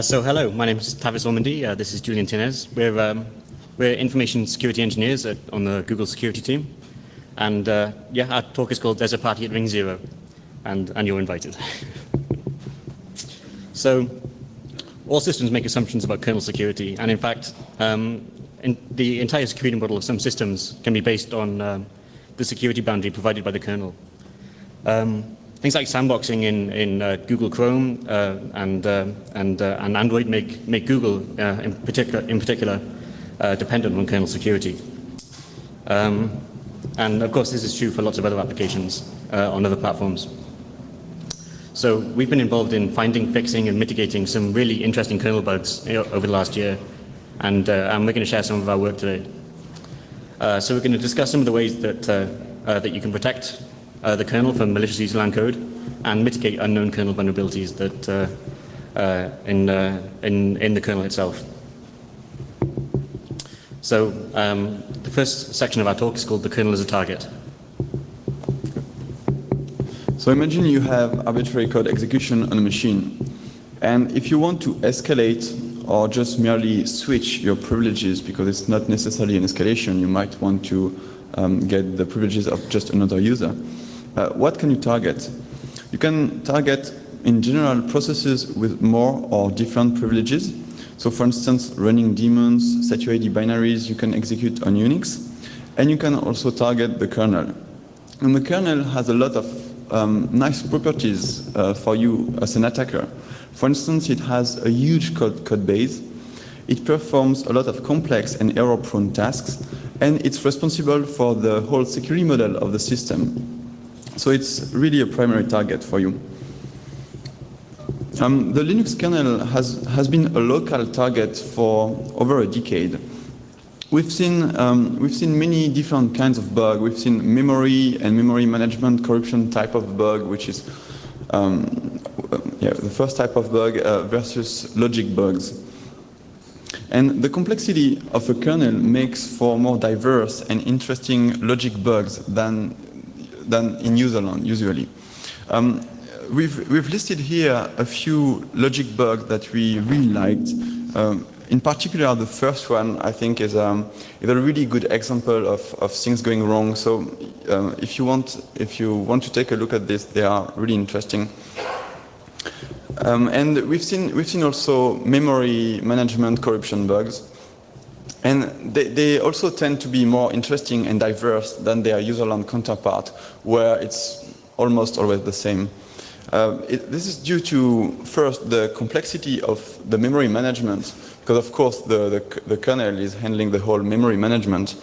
Hello, my name is Tavis Ormandy. This is Julien Tinnes. We're information security engineers on the Google security team. And our talk is called There's a Party at ring0, and you're invited. So, all systems make assumptions about kernel security, and in fact, the entire security model of some systems can be based on the security boundary provided by the kernel. Things like sandboxing in Google Chrome and Android make Google in particular dependent on kernel security. And of course, this is true for lots of other applications on other platforms. So we've been involved in finding, fixing, and mitigating some really interesting kernel bugs over the last year, and we're going to share some of our work today. So we're going to discuss some of the ways that you can protect the kernel from malicious userland code and mitigate unknown kernel vulnerabilities that in the kernel itself. So the first section of our talk is called The Kernel as a Target. So imagine you have arbitrary code execution on a machine, and if you want to escalate or just merely switch your privileges, because it's not necessarily an escalation, you might want to get the privileges of just another user. What can you target? You can target, in general, processes with more or different privileges. So for instance, running daemons, SatuID binaries, you can execute on Unix. And you can also target the kernel. And the kernel has a lot of nice properties for you as an attacker. For instance, it has a huge code base. It performs a lot of complex and error-prone tasks, and it's responsible for the whole security model of the system. So it's really a primary target for you. The Linux kernel has been a local target for over a decade. We've seen many different kinds of bugs. We've seen memory and memory management corruption type of bug, which is the first type of bug versus logic bugs. And the complexity of a kernel makes for more diverse and interesting logic bugs than in userland usually. We've listed here a few logic bugs that we really liked. In particular, the first one, I think, is a really good example of things going wrong. So if you want to take a look at this, they are really interesting. And we've seen also memory management corruption bugs. And they also tend to be more interesting and diverse than their userland counterpart, where it's almost always the same. This is due to, first, the complexity of the memory management, because of course the kernel is handling the whole memory management.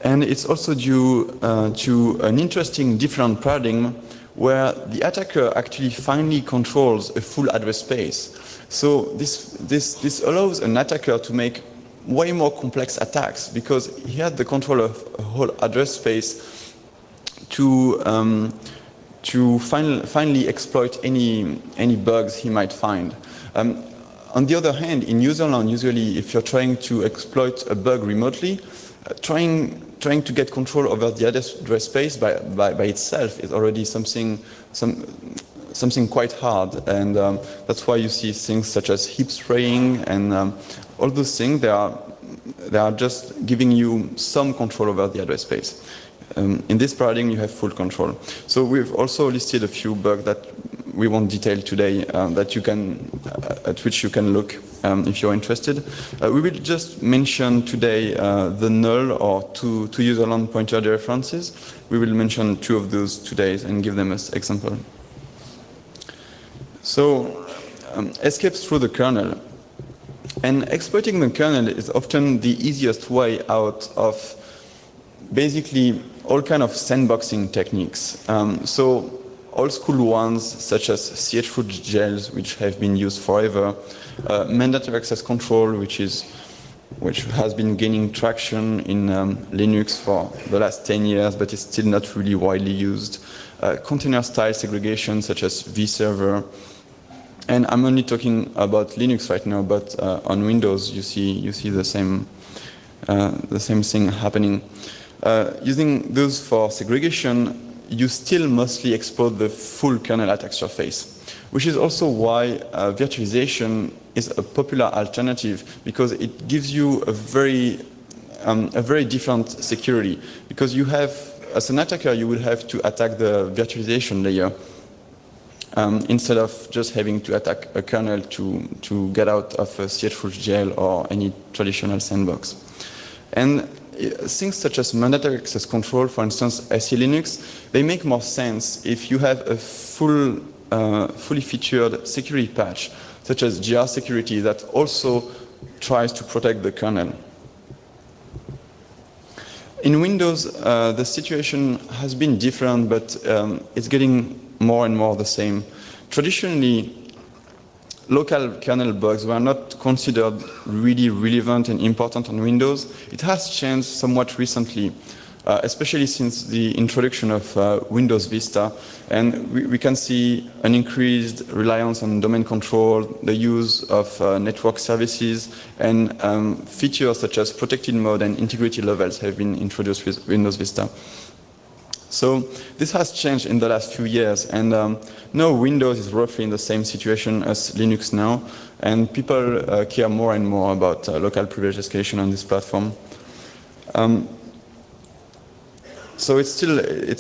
And it's also due to an interesting different paradigm where the attacker actually finally controls a full address space. So this allows an attacker to make way more complex attacks because he had the control of a whole address space to finally exploit any bugs he might find. On the other hand, in userland, usually if you're trying to exploit a bug remotely, trying to get control over the address space by itself is already something quite hard, and that's why you see things such as heap spraying and all those things. They are just giving you some control over the address space. In this paradigm, you have full control. So we've also listed a few bugs that we won't detail today at which you can look if you're interested. We will just mention today the null or two userland pointer dereferences. We will mention two of those today and give them as example. So escapes through the kernel. And exploiting the kernel is often the easiest way out of basically all kind of sandboxing techniques. So old school ones such as chroot jails, which have been used forever, mandatory access control, which has been gaining traction in Linux for the last 10 years, but is still not really widely used. Container style segregation such as vserver. And I'm only talking about Linux right now, but on Windows you see the same thing happening. Using those for segregation, you still mostly exploit the full kernel attack surface, which is also why virtualization is a popular alternative because it gives you a very different security. Because you have, as an attacker, you will have to attack the virtualization layer instead of just having to attack a kernel to get out of a ch-root jail or any traditional sandbox. And things such as mandatory access control, for instance, SE Linux, they make more sense if you have a fully featured security patch, such as GR security, that also tries to protect the kernel. In Windows, the situation has been different, but it's getting more and more the same. Traditionally, local kernel bugs were not considered really relevant and important on Windows. It has changed somewhat recently, especially since the introduction of Windows Vista. And we can see an increased reliance on domain control, the use of network services, and features such as protected mode and integrity levels have been introduced with Windows Vista. So this has changed in the last few years, and now Windows is roughly in the same situation as Linux now, and people care more and more about local privilege escalation on this platform. So it's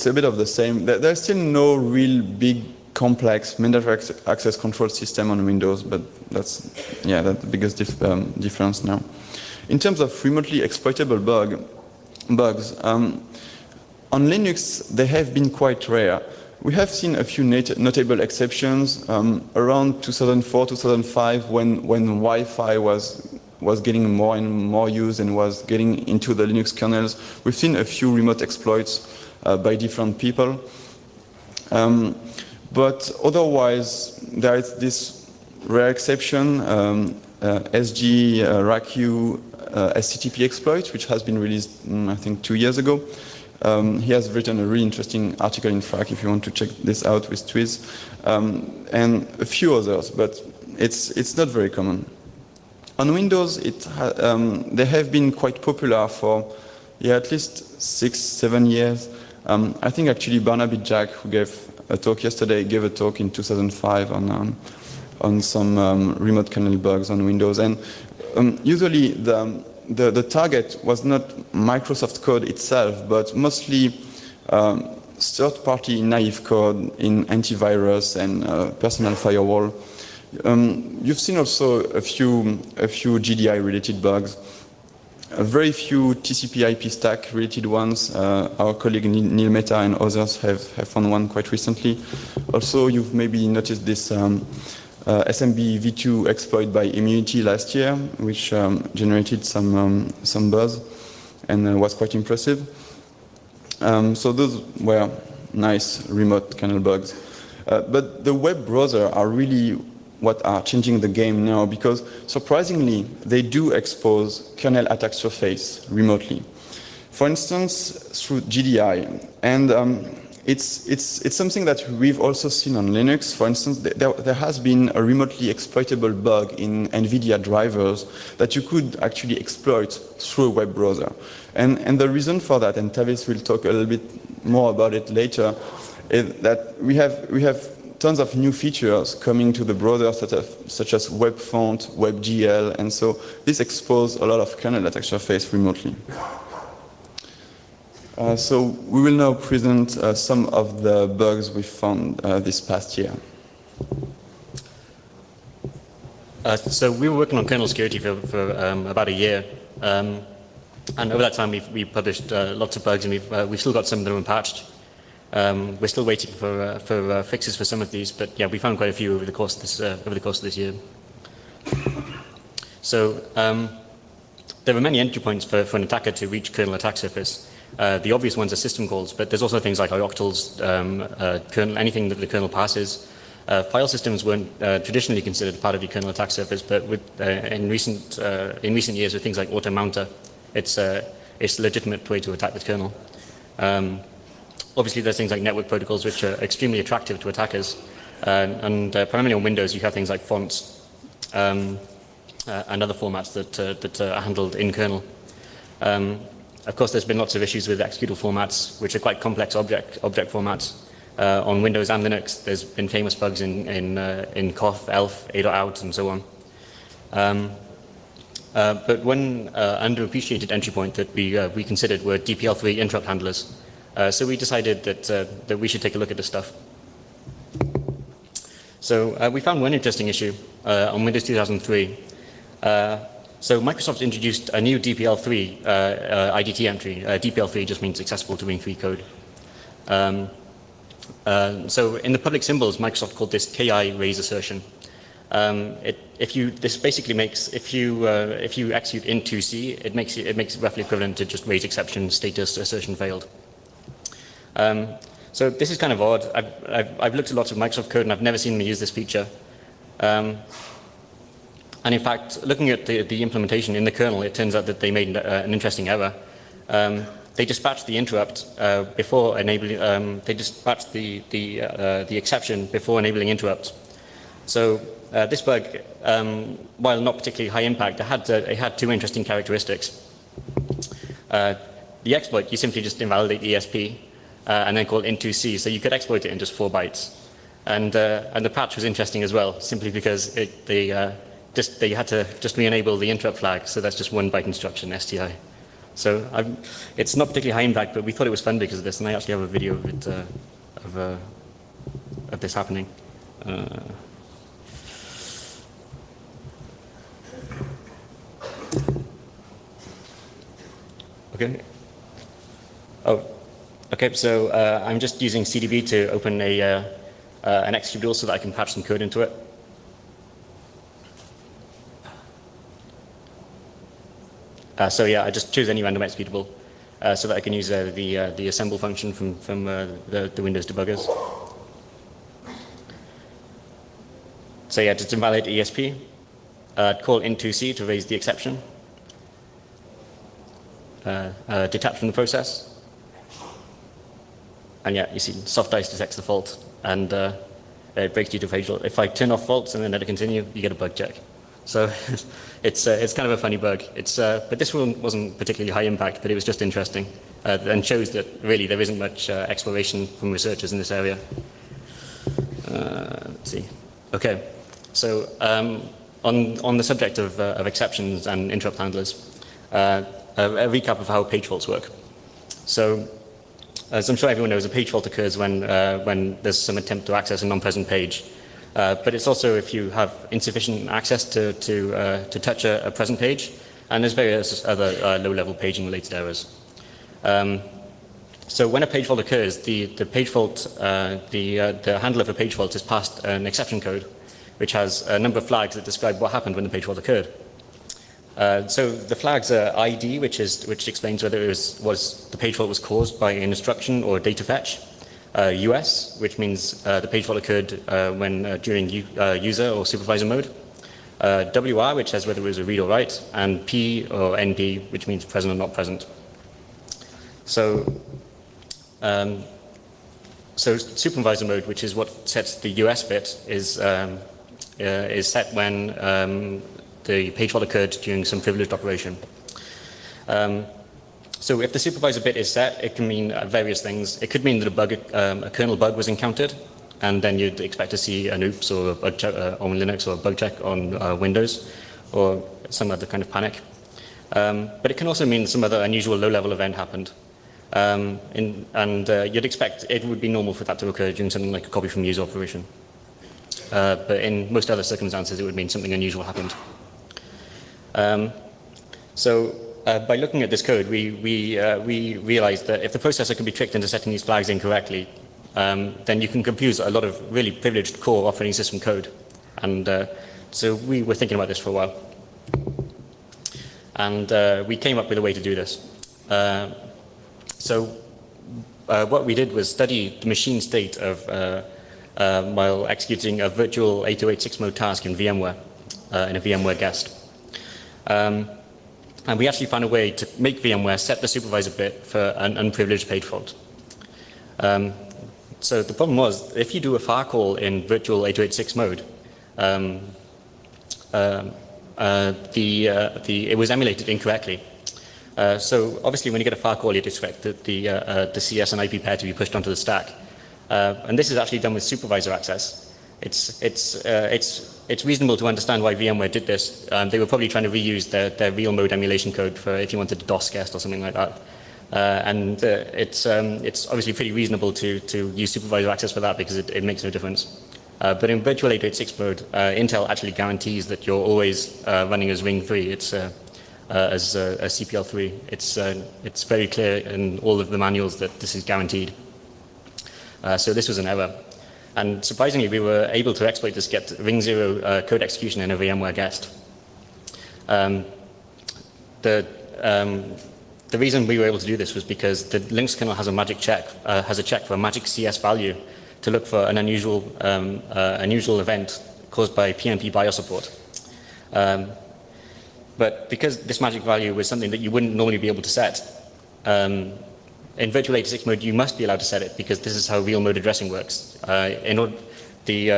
a bit of the same. There's still no real big complex mandatory access control system on Windows, but that's the biggest difference now. In terms of remotely exploitable bugs. On Linux, they have been quite rare. We have seen a few notable exceptions around 2004, 2005, when Wi-Fi was getting more and more used and was getting into the Linux kernels. We've seen a few remote exploits by different people. But otherwise, there is this rare exception, SG RACU SCTP exploit, which has been released, I think, 2 years ago. He has written a really interesting article in FRAC if you want to check this out with Twiz, and a few others, but it's not very common. On Windows, they have been quite popular for at least 6-7 years. I think actually Barnaby Jack, who gave a talk yesterday, gave a talk in 2005 on some remote kernel bugs on Windows, and usually the target was not Microsoft code itself, but mostly third-party naive code in antivirus and personal firewall. You've seen also a few GDI-related bugs, very few TCP/IP stack-related ones. Our colleague Neil Mehta and others have found one quite recently. Also, you've maybe noticed this SMB v2 exploit by Immunity last year, which generated some buzz and was quite impressive. So those were nice remote kernel bugs. But the web browser are really what are changing the game now, because surprisingly, they do expose kernel attack surface remotely. For instance, through GDI. And it's something that we've also seen on Linux. For instance, there has been a remotely exploitable bug in NVIDIA drivers that you could actually exploit through a web browser. And the reason for that, and Tavis will talk a little bit more about it later, is that we have tons of new features coming to the browser, such as web font, WebGL, and so this exposed a lot of kernel attack surface remotely. So we will now present some of the bugs we found this past year. So we were working on kernel security for about a year, and over that time we published lots of bugs, and we've still got some that are unpatched. We're still waiting for fixes for some of these, but yeah, we found quite a few over the course of this year. So there are many entry points for an attacker to reach kernel attack surface. The obvious ones are system calls, but there's also things like ioctls, anything that the kernel passes. File systems weren't traditionally considered part of the kernel attack surface, but in recent years with things like AutoMounter, it's a legitimate way to attack the kernel. Obviously, there's things like network protocols which are extremely attractive to attackers, and primarily on Windows you have things like fonts and other formats that are handled in kernel. Of course, there's been lots of issues with executable formats, which are quite complex object formats. On Windows and Linux, there's been famous bugs in COF, ELF, A.out, and so on. But one underappreciated entry point that we considered were DPL3 interrupt handlers. So we decided that we should take a look at this stuff. So we found one interesting issue on Windows 2003. So Microsoft introduced a new DPL3 IDT entry. DPL3 just means accessible to ring3 code. So in the public symbols, Microsoft called this KI raise assertion. This basically makes, if you execute into C, it makes it roughly equivalent to just raise exception status assertion failed. So this is kind of odd. I've looked at lots of Microsoft code and I've never seen them use this feature. And in fact, looking at the implementation in the kernel, it turns out that they made an interesting error. They dispatched the interrupt before enabling. They dispatched the exception before enabling interrupt. So this bug, while not particularly high impact, it had two interesting characteristics. The exploit, you simply just invalidate the ESP and then call into C, so you could exploit it in just 4 bytes. And the patch was interesting as well, simply because they had to just re-enable the interrupt flag, so that's just 1 byte instruction, STI. So it's not particularly high impact, but we thought it was fun because of this, and I actually have a video of it of this happening. Okay. Oh, okay. So I'm just using CDB to open an executable so that I can patch some code into it. So yeah, I just choose any random executable so that I can use the assemble function from the Windows debuggers. So yeah, just invalidate ESP, call into C to raise the exception, detach from the process, and yeah, you see soft dice detects the fault and it breaks due to failure. If I turn off faults and then let it continue, you get a bug check. So it's kind of a funny bug. But this one wasn't particularly high impact, but it was just interesting and shows that really there isn't much exploration from researchers in this area. Let's see. Okay, so on the subject of exceptions and interrupt handlers, a recap of how page faults work. So as I'm sure everyone knows, a page fault occurs when there's some attempt to access a non-present page. But it's also if you have insufficient access to touch a present page, and there's various other low-level paging related errors. So when a page fault occurs, the page fault, the handler of a page fault is passed an exception code, which has a number of flags that describe what happened when the page fault occurred. So the flags are ID, which explains whether the page fault was caused by an instruction or data fetch. US, which means the page fault occurred during user or supervisor mode. WR, which says whether it was a read or write, and P or NP, which means present or not present. So, supervisor mode, which is what sets the US bit, is set when the page fault occurred during some privileged operation. So if the supervisor bit is set, it can mean various things. It could mean that a kernel bug was encountered, and then you'd expect to see an oops or a bug check on Linux or a bug check on Windows, or some other kind of panic. But it can also mean some other unusual low-level event happened. You'd expect it would be normal for that to occur during something like a copy from user operation. But in most other circumstances, it would mean something unusual happened. By looking at this code, we realized that if the processor can be tricked into setting these flags incorrectly, then you can confuse a lot of really privileged core operating system code. And so we were thinking about this for a while. And we came up with a way to do this. What we did was study the machine state of while executing a virtual 8086 mode task in VMware, in a VMware guest. And we actually found a way to make VMware set the supervisor bit for an unprivileged page fault. So the problem was, if you do a far call in virtual 8086 mode, it was emulated incorrectly. So obviously, when you get a far call, you'd expect that the CS and IP pair to be pushed onto the stack. And this is actually done with supervisor access. It's it's reasonable to understand why VMware did this. They were probably trying to reuse their real mode emulation code for if you wanted to DOS guest or something like that. It's obviously pretty reasonable to use supervisor access for that because it makes no difference. But in virtual 886 mode, Intel actually guarantees that you're always running as ring3. It's as a CPL3. It's very clear in all of the manuals that this is guaranteed. So this was an error. And surprisingly, we were able to exploit this, get ring0 code execution in a VMware guest. The reason we were able to do this was because the Linux kernel has a magic check, has a check for a magic CS value to look for an unusual event caused by PNP BIOS support. But because this magic value was something that you wouldn't normally be able to set, in virtual 86 mode, you must be allowed to set it because this is how real mode addressing works. Obviously,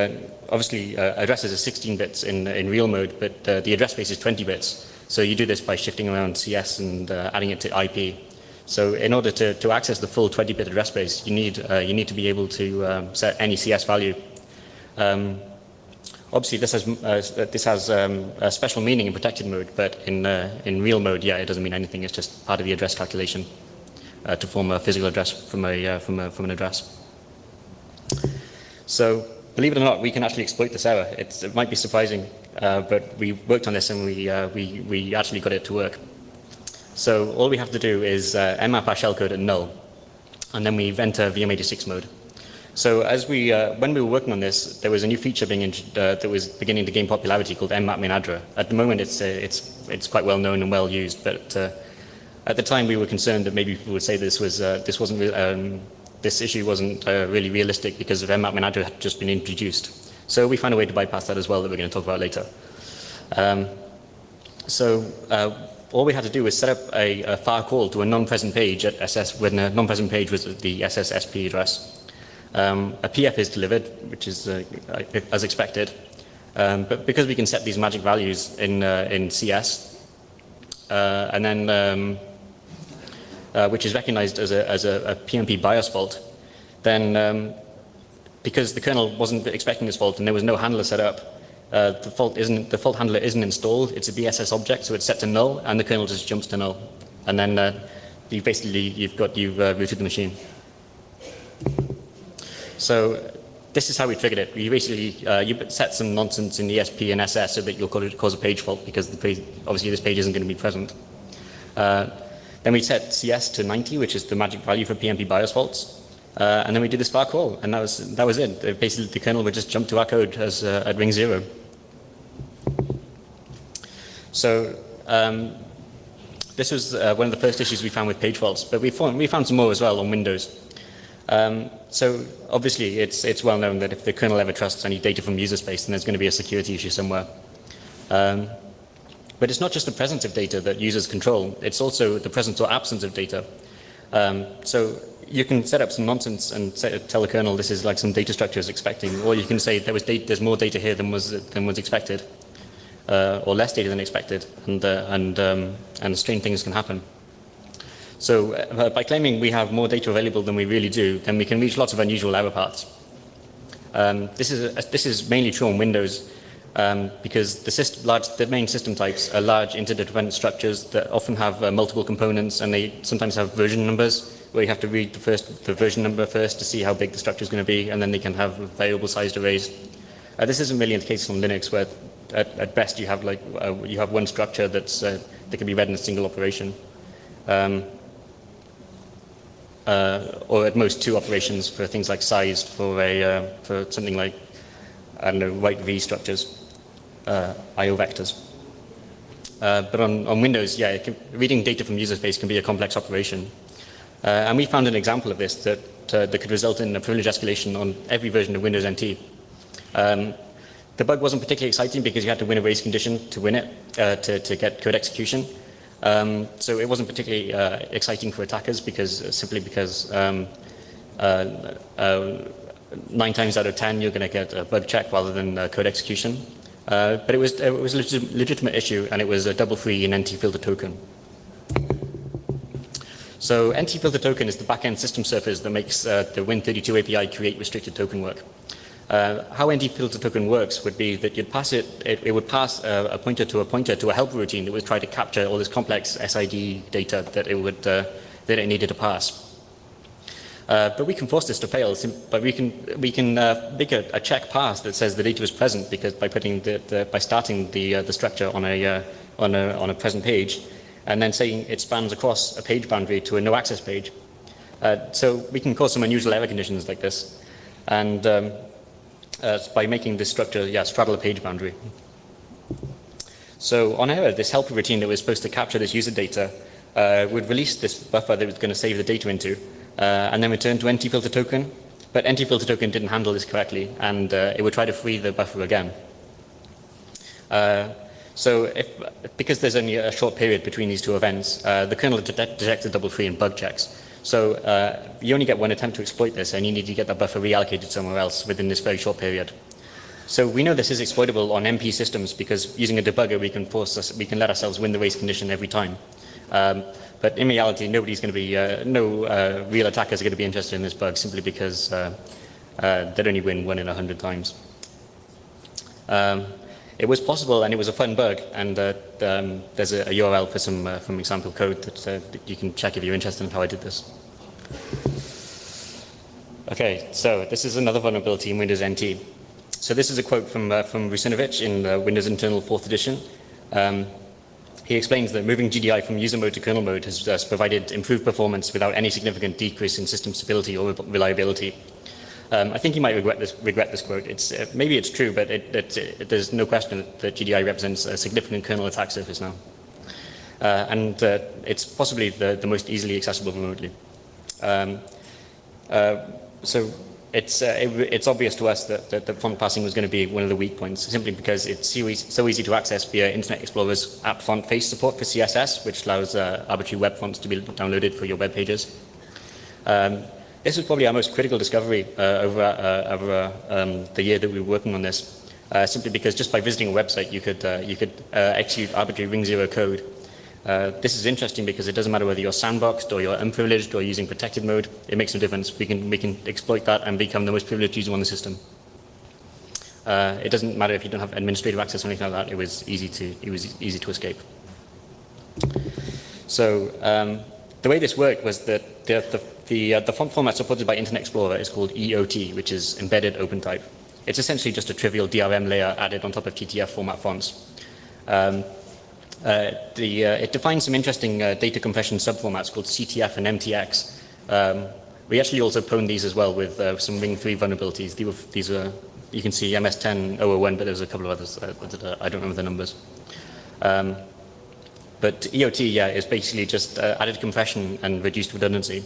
addresses are 16 bits in real mode, but the address space is 20 bits. So you do this by shifting around CS and adding it to IP. So in order to access the full 20-bit address space, you need to be able to set any CS value. Obviously, this has a special meaning in protected mode, but in real mode, yeah, it doesn't mean anything. It's just part of the address calculation to form a physical address from an address. So, believe it or not, we can actually exploit this error. It might be surprising, but we worked on this and we actually got it to work. So all we have to do is mmap our shellcode at null, and then we enter VM86 mode. So when we were working on this, there was a new feature that was beginning to gain popularity called mmap min-addr. At the moment, it's quite well known and well used, but at the time we were concerned that maybe people would say this issue wasn't really realistic because of mmap min-addr had just been introduced. So we found a way to bypass that as well that we're going to talk about later. All we had to do was set up a file call to a non-present page at SS when a non-present page was at the SSSP address. A PF is delivered, which is as expected, but because we can set these magic values in CS, and then which is recognized as a PNP BIOS fault, then because the kernel wasn't expecting this fault and there was no handler set up, the fault handler isn't installed. It's a BSS object, so it's set to null, and the kernel just jumps to null, and then you've rooted the machine. So this is how we triggered it. We basically you set some nonsense in ESP and SS so that you'll cause a page fault because obviously this page isn't going to be present. Then we set CS to 90, which is the magic value for PNP BIOS faults. And then we did this far call, and that was it. Basically, the kernel would just jump to our code as at ring0. So this was one of the first issues we found with page faults, but we found some more as well on Windows. So obviously, it's well known that if the kernel ever trusts any data from user space, then there's going to be a security issue somewhere. But it's not just the presence of data that users control; it's also the presence or absence of data. So you can set up some nonsense and tell the kernel this is like some data structure is expecting, or you can say there's more data here than was expected, or less data than expected, and strange things can happen. So by claiming we have more data available than we really do, then we can reach lots of unusual error paths. This is mainly true on Windows because the main system types are large interdependent structures that often have multiple components, and they sometimes have version numbers where you have to read the version number first to see how big the structure is going to be, and then they can have variable sized arrays. This isn't really the case on Linux, where at best you have one structure that can be read in a single operation, or at most two operations for things like sized for something like, I don't know, write V structures, IO vectors. But on Windows, yeah, reading data from user space can be a complex operation. And we found an example of this that could result in a privilege escalation on every version of Windows NT. The bug wasn't particularly exciting because you had to win a race condition to win it, to get code execution. So it wasn't particularly exciting for attackers simply because 9 times out of 10 you're going to get a bug check rather than code execution. But it was a legitimate issue, and it was a double free in NT filter token. So NT filter token is the backend system surface that makes the Win32 API create restricted token work. How NT-filter token works would be that you'd pass it would pass a pointer to a helper routine that would try to capture all this complex SID data that it needed to pass. But we can force this to fail. But we can make a check pass that says the data is present because by starting the structure on a present page, and then saying it spans across a page boundary to a no access page. So we can cause some unusual error conditions like this, and by making this structure straddle a page boundary. So on error, this helper routine that was supposed to capture this user data would release this buffer that it was going to save the data into. And then return to NT-filter token, but NT-filter token didn't handle this correctly, and it would try to free the buffer again. So because there's only a short period between these two events, the kernel detects a double free and bug checks. So you only get one attempt to exploit this, and you need to get that buffer reallocated somewhere else within this very short period. So we know this is exploitable on MP systems because using a debugger we can let ourselves win the race condition every time. But in reality, nobody's going to be, no real attackers are going to be interested in this bug simply because they'd only win 1 in 100 times. It was possible, and it was a fun bug, and there's a URL for some from example code that you can check if you're interested in how I did this. Okay, so this is another vulnerability in Windows NT. So this is a quote from Rusinovich in Windows Internal 4th edition. He explains that moving GDI from user mode to kernel mode has provided improved performance without any significant decrease in system stability or reliability. I think you might regret this quote. Maybe it's true, but there's no question that GDI represents a significant kernel attack surface now. And it's possibly the most easily accessible remotely. So it's obvious to us that the font passing was going to be one of the weak points, simply because it's so easy to access via Internet Explorer's app font face support for CSS, which allows arbitrary web fonts to be downloaded for your web pages. This was probably our most critical discovery over the year that we were working on this, simply because just by visiting a website you could execute arbitrary ring0 code. This is interesting because it doesn't matter whether you're sandboxed or you're unprivileged or using protected mode. It makes no difference. We can exploit that and become the most privileged user on the system. It doesn't matter if you don't have administrative access or anything like that. It was easy to escape. So the way this worked was that the font format supported by Internet Explorer is called EOT, which is Embedded Open Type. It's essentially just a trivial DRM layer added on top of TTF format fonts. It defines some interesting data compression subformats called CTF and MTX. We actually also pwned these as well with some ring3 vulnerabilities. These were, you can see MS10-001, but there's a couple of others that I don't remember the numbers. But EOT, is basically just added compression and reduced redundancy.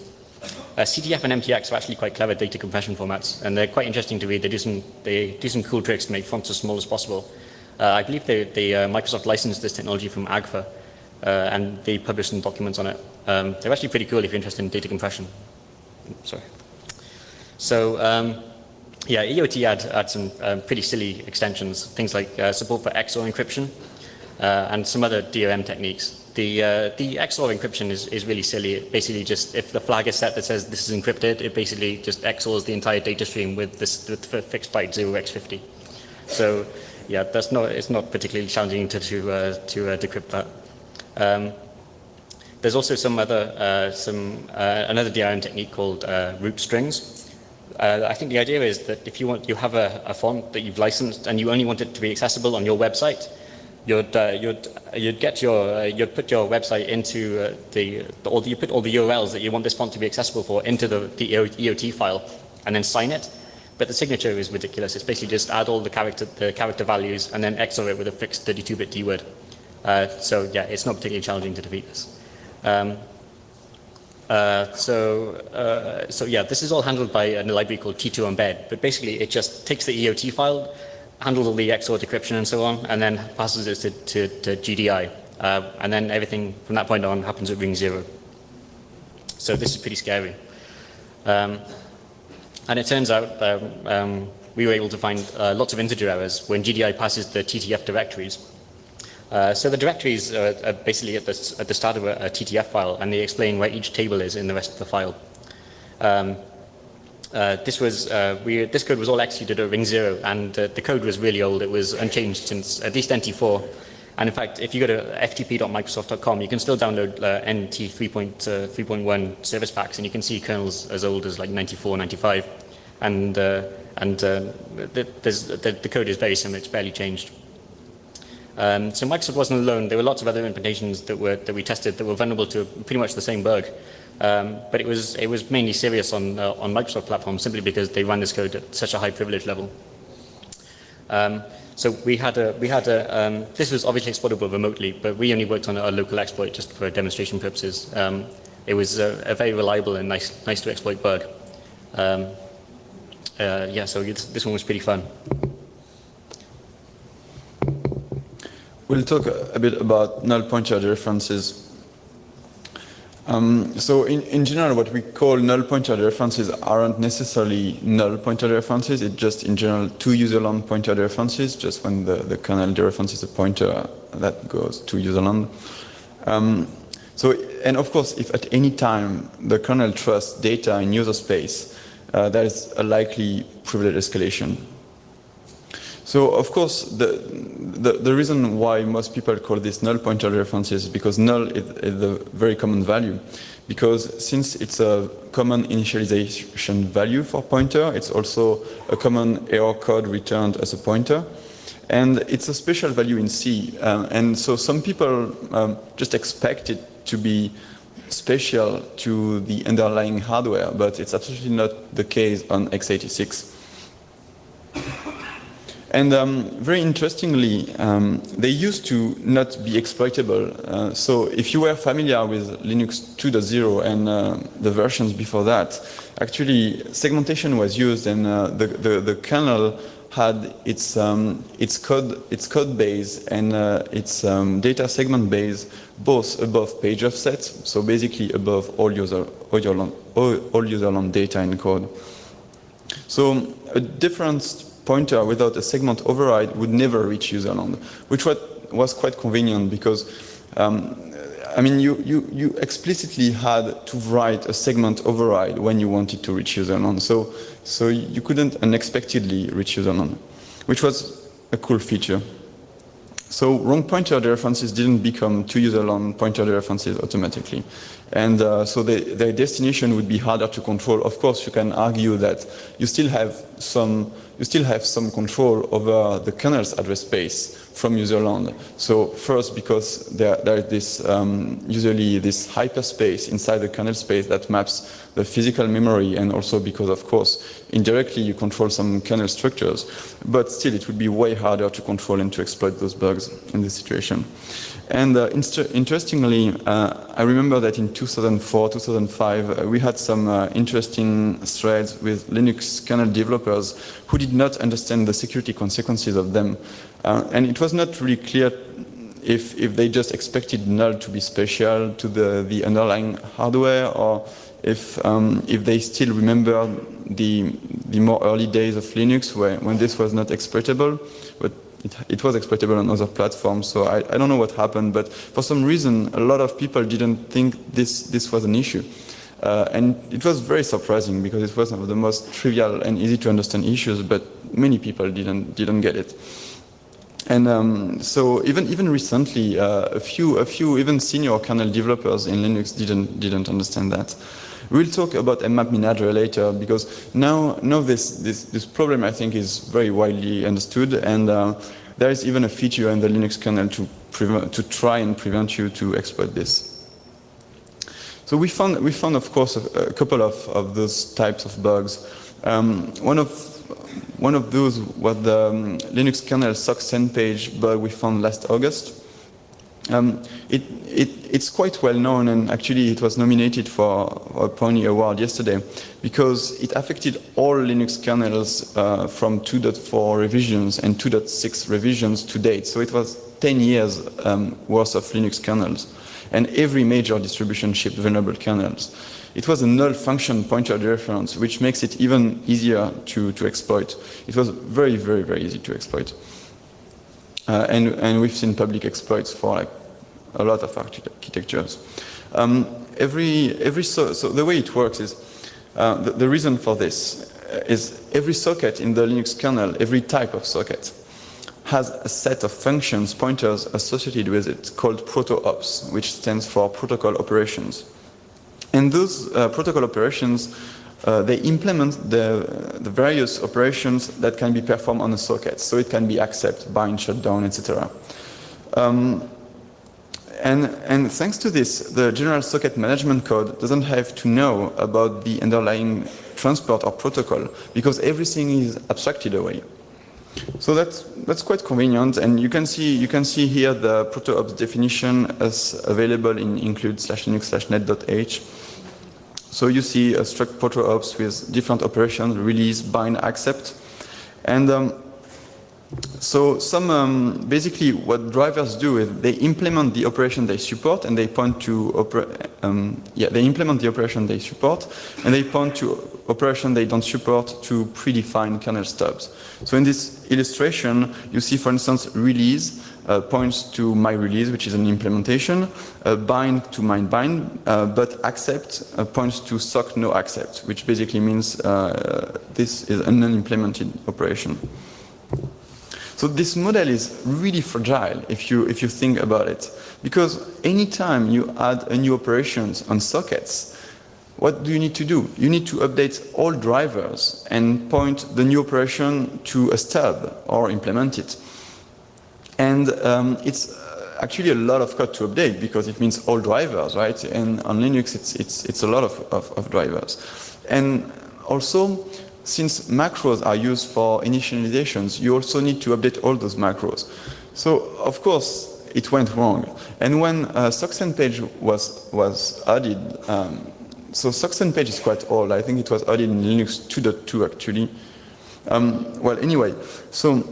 CTF and MTX are actually quite clever data compression formats, and they're quite interesting to read. They do some cool tricks to make fonts as small as possible. I believe Microsoft licensed this technology from AGFA, and they published some documents on it. They're actually pretty cool if you're interested in data compression. Sorry. So, EOT adds some pretty silly extensions, things like support for XOR encryption and some other DRM techniques. The XOR encryption is really silly. It basically just, if the flag is set that says this is encrypted, it basically just XORs the entire data stream with the fixed byte 0x50. So, it's not particularly challenging to decrypt that. There's also some other another DRM technique called root strings. I think the idea is that if you have a font that you've licensed and you only want it to be accessible on your website, you'd put your website into you put all the URLs that you want this font to be accessible for into the EOT file and then sign it. But the signature is ridiculous. It's basically just add all the character values and then XOR it with a fixed 32-bit D word. So it's not particularly challenging to defeat this. This is all handled by a library called T2 embed. But basically, it just takes the EOT file, handles all the XOR decryption and so on, and then passes it to GDI. And then everything from that point on happens at ring0. So this is pretty scary. And it turns out we were able to find lots of integer errors when GDI passes the TTF directories. So the directories are basically at the start of a TTF file, and they explain where each table is in the rest of the file. This code was all executed at ring0, and the code was really old. It was unchanged since at least NT4. And in fact, if you go to ftp.microsoft.com, you can still download NT 3.1 service packs, and you can see kernels as old as like 94, 95. And the code is very similar. It's barely changed. So Microsoft wasn't alone. There were lots of other implementations that we tested that were vulnerable to pretty much the same bug. But it was mainly serious on Microsoft platforms simply because they run this code at such a high privilege level. So this was obviously exploitable remotely, but we only worked on a local exploit just for demonstration purposes. It was a very reliable and nice to exploit bug. Yeah, so this one was pretty fun. We'll talk a bit about null pointer dereferences. So in general, what we call null pointer dereferences aren't necessarily null pointer dereferences. It's just in general two userland pointer dereferences, just when the kernel dereferences a pointer that goes to userland. And of course, if at any time the kernel trusts data in user space, there is a likely privilege escalation. So of course, the reason why most people call this null pointer dereferences is because null is a very common value. Because since it's a common initialization value for pointer, it's also a common error code returned as a pointer. And it's a special value in C. And so some people just expect it to be special to the underlying hardware, but it's absolutely not the case on x86. And very interestingly, they used to not be exploitable. So if you were familiar with Linux 2.0 and the versions before that, actually segmentation was used, and the kernel had its code base and its data segment base both above page offsets, so basically above all userland data in code. So a different pointer without a segment override would never reach userland, which was quite convenient because I mean you explicitly had to write a segment override when you wanted to reach userland, so you couldn't unexpectedly reach userland, which was a cool feature. So wrong pointer dereferences didn't become to userland pointer dereferences automatically, and so their destination would be harder to control. Of course, you can argue that you still have some control over the kernel's address space from userland. So first, because there is this usually this hyperspace inside the kernel space that maps the physical memory, and also because, of course, indirectly you control some kernel structures, but still it would be way harder to control and to exploit those bugs in this situation. And interestingly, I remember that in 2004, 2005, we had some interesting threads with Linux kernel developers who did not understand the security consequences of them. And it was not really clear if they just expected null to be special to the underlying hardware, or if they still remember the more early days of Linux when this was not exploitable, but it was exploitable on other platforms. So I don't know what happened, but for some reason a lot of people didn't think this was an issue. And it was very surprising because it was one of the most trivial and easy to understand issues, but many people didn't get it. And so even recently, a few even senior kernel developers in Linux didn't understand that. We'll talk about mmap manager later, because now this problem, I think, is very widely understood, and there is even a feature in the Linux kernel to try and prevent you to exploit this. So we found of course a couple of those types of bugs. One of those was the Linux kernel socks send page bug we found last August. It's quite well known, and actually it was nominated for a Pony Award yesterday because it affected all Linux kernels from 2.4 revisions and 2.6 revisions to date. So it was 10 years worth of Linux kernels, and every major distribution shipped vulnerable kernels. It was a null function pointer dereference, which makes it even easier to exploit. It was very, very, very easy to exploit. And we've seen public exploits for like a lot of architectures. So the way it works is The reason for this is every socket in the Linux kernel, every type of socket, has a set of functions, pointers associated with it called proto-ops, which stands for protocol operations. And those protocol operations, they implement the various operations that can be performed on a socket. So it can be accept, bind, shutdown, etc. And thanks to this, the general socket management code doesn't have to know about the underlying transport or protocol, because everything is abstracted away. So that's quite convenient, and you can see here the proto-ops definition as available in include/linux/net.h. So you see a struct proto-ops with different operations: release, bind, accept, and so basically what drivers do is they implement the operation they support, and they point to they implement the operation they support, and they point to operation they don't support to predefined kernel stubs. So in this illustration, you see, for instance, release points to my release, which is an implementation, bind to my bind, but accept points to sock no accept, which basically means this is an unimplemented operation. So this model is really fragile if you think about it, because anytime you add a new operations on sockets, what do you need to do? You need to update all drivers and point the new operation to a stub or implement it. And it's actually a lot of code to update, because it means all drivers, right? And on Linux, it's a lot of drivers. And also, since macros are used for initializations, you also need to update all those macros. So, of course, it went wrong. And when Soxenpage was added, so Soxenpage is quite old. I think it was added in Linux 2.2 actually. Well, anyway, so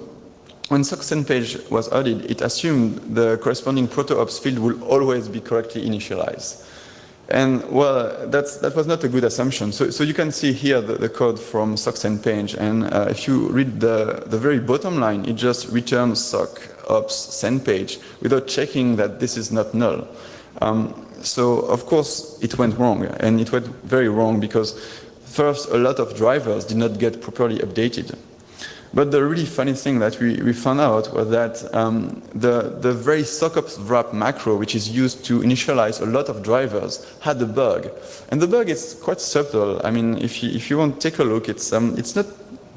when Soxenpage was added, it assumed the corresponding proto-ops field will always be correctly initialized. And well, that was not a good assumption. So you can see here the code from Soxenpage, and if you read the very bottom line, it just returns sock ops send page without checking that this is not null. So of course it went wrong, and it went very wrong because first a lot of drivers did not get properly updated. But the really funny thing that we found out was that the very sockops wrap macro, which is used to initialize a lot of drivers, had a bug. And the bug is quite subtle. I mean, if you want to take a look, it's not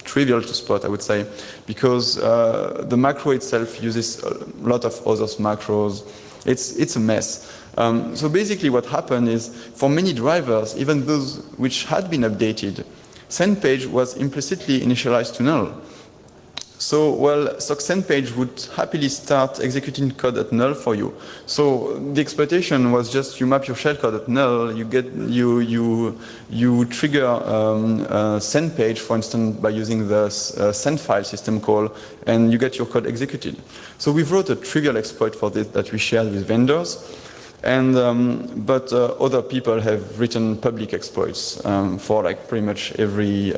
trivial to spot, I would say, because the macro itself uses a lot of other macros. It's a mess. So basically what happened is, for many drivers, even those which had been updated, send page was implicitly initialized to null. So, well, Soxenpage would happily start executing code at null for you. So the exploitation was just you map your shellcode at null, you trigger send page, for instance, by using the send file system call, and you get your code executed. So we wrote a trivial exploit for this that we shared with vendors, and but other people have written public exploits for like pretty much every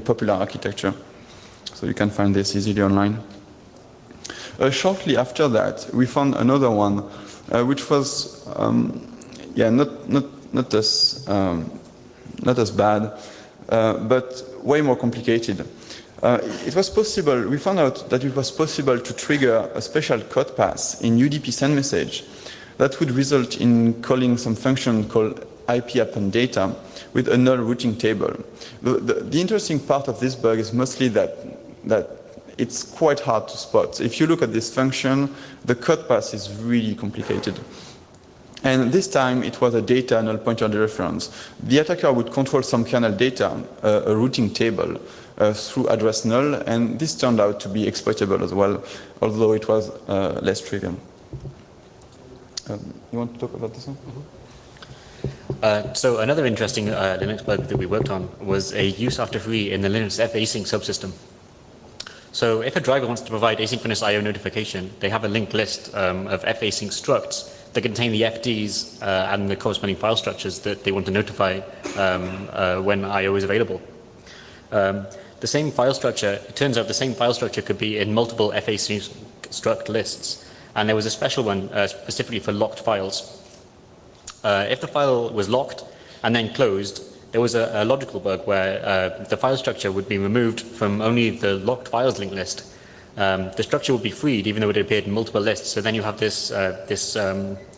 popular architecture. So you can find this easily online. Shortly after that, we found another one, which was, not as bad, but way more complicated. It was possible. We found out that it was possible to trigger a special code pass in UDP send message that would result in calling some function called IP append data with a null routing table. The interesting part of this bug is mostly that it's quite hard to spot. If you look at this function, the code path is really complicated. And this time it was a data null pointer dereference. The attacker would control some kernel data, a routing table, through address null, and this turned out to be exploitable as well, although it was less trivial. You want to talk about this one? So another interesting Linux bug that we worked on was a use after free in the Linux fasync subsystem. So if a driver wants to provide asynchronous I/O notification, they have a linked list of fasync structs that contain the FDs and the corresponding file structures that they want to notify when I/O is available. The same file structure, it turns out the same file structure could be in multiple fasync struct lists, and there was a special one specifically for locked files. If the file was locked and then closed, there was a logical bug where the file structure would be removed from only the locked files linked list. The structure would be freed even though it appeared in multiple lists. So then you have this